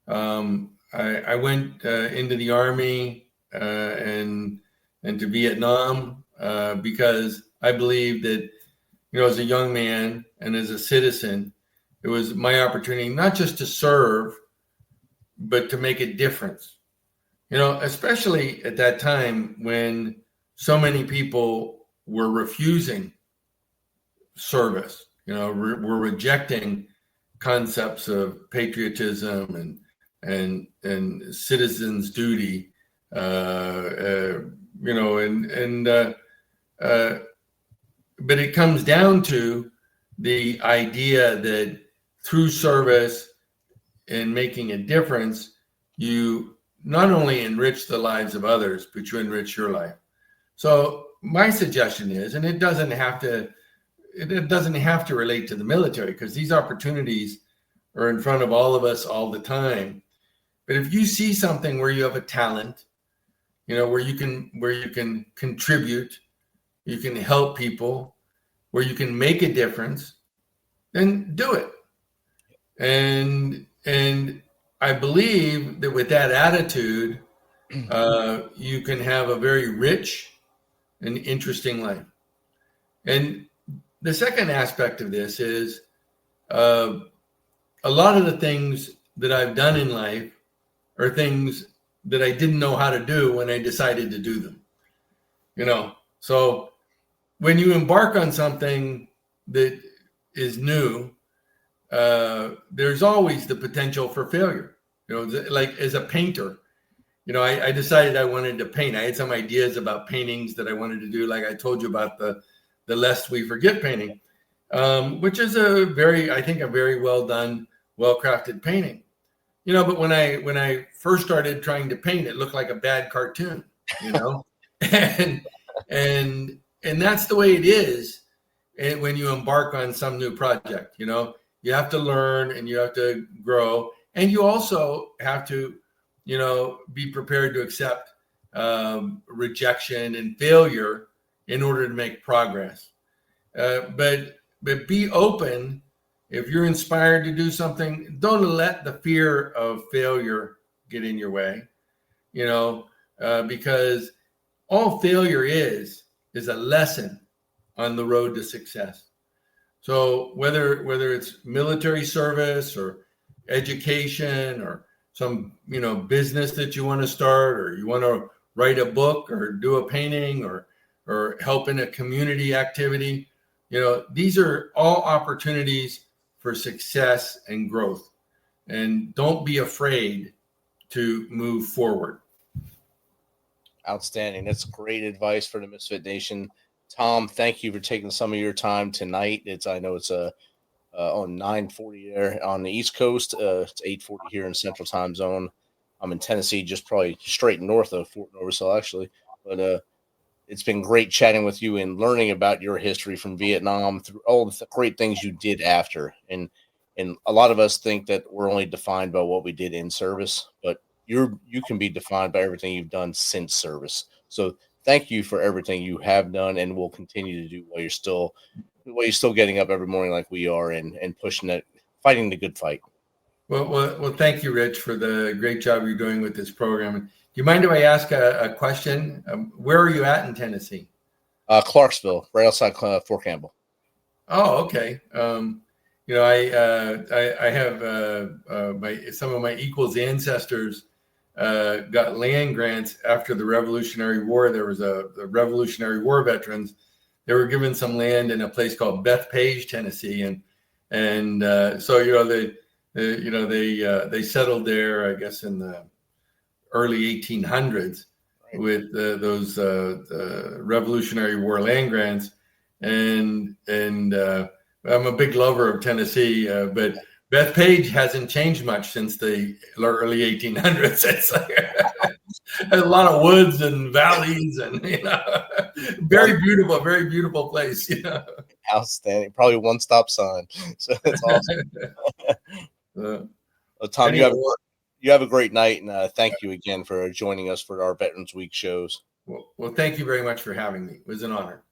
I went into the Army and to Vietnam because I believe that, as a young man and as a citizen, it was my opportunity not just to serve, but to make a difference. Especially at that time when so many people were refusing service. We're rejecting concepts of patriotism and citizens' duty, but it comes down to the idea that through service and making a difference, you not only enrich the lives of others, but you enrich your life. So my suggestion is, and it doesn't have to relate to the military, because these opportunities are in front of all of us all the time. But if you see something where you have a talent, where you can contribute, you can help people, where you can make a difference, then do it. And I believe that with that attitude, you can have a very rich and interesting life. And the second aspect of this is a lot of the things that I've done in life are things that I didn't know how to do when I decided to do them. So when you embark on something that is new, there's always the potential for failure. Like as a painter, I decided I wanted to paint. I had some ideas about paintings that I wanted to do. Like I told you about the Lest We Forget painting, which is a very well done, well crafted painting. But when I first started trying to paint, it looked like a bad cartoon, and that's the way it is. And when you embark on some new project, you have to learn and you have to grow, and you also have to, be prepared to accept rejection and failure in order to make progress. But be open. If you're inspired to do something, don't let the fear of failure get in your way, because all failure is a lesson on the road to success. So whether it's military service or education or some, business that you want to start, or you want to write a book or do a painting or help in a community activity, these are all opportunities for success and growth. And don't be afraid to move forward. Outstanding. That's great advice for the Misfit Nation. Tom, thank you for taking some of your time tonight. I know it's on 9:40 there on the East Coast. It's 8:40 here in Central Time Zone. I'm in Tennessee, just probably straight north of Fort Norvell, actually. But it's been great chatting with you and learning about your history from Vietnam through all the great things you did after. And a lot of us think that we're only defined by what we did in service, but you can be defined by everything you've done since service. So thank you for everything you have done and will continue to do while you're still getting up every morning like we are and pushing it, fighting the good fight. Well, thank you, Rich, for the great job you're doing with this program. Do you mind if I ask a question? Where are you at in Tennessee? Clarksville, right outside Fort Campbell. Oh, okay. I have some of my equals ancestors got land grants after the Revolutionary War. There was the Revolutionary War veterans. They were given some land in a place called Bethpage, Tennessee, and so they settled there, I guess, in the early 1800s with those Revolutionary War land grants, and I'm a big lover of Tennessee, but Bethpage hasn't changed much since the early 1800s. It's like a lot of woods and valleys, and very beautiful place. Outstanding. Probably one stop sign. So that's awesome. Well, Tom, anyway, you have a great night, and thank you again for joining us for our Veterans Week shows. Well, thank you very much for having me. It was an honor.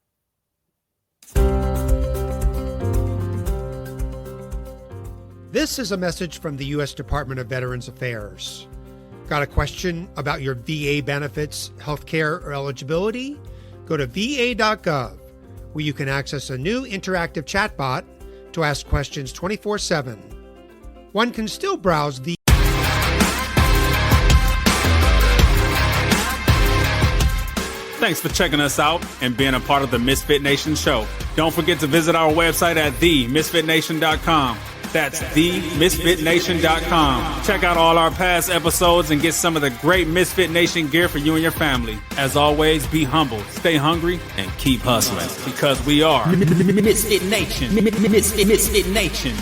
This is a message from the U.S. Department of Veterans Affairs. Got a question about your VA benefits, healthcare, or eligibility? Go to va.gov, where you can access a new interactive chatbot to ask questions 24/7. One can still browse the Thanks for checking us out and being a part of the Misfit Nation show. Don't forget to visit our website at themisfitnation.com. That's themisfitnation.com. Check out all our past episodes and get some of the great Misfit Nation gear for you and your family. As always, be humble, stay hungry, and keep hustling because we are Misfit Nation. Misfit Nation.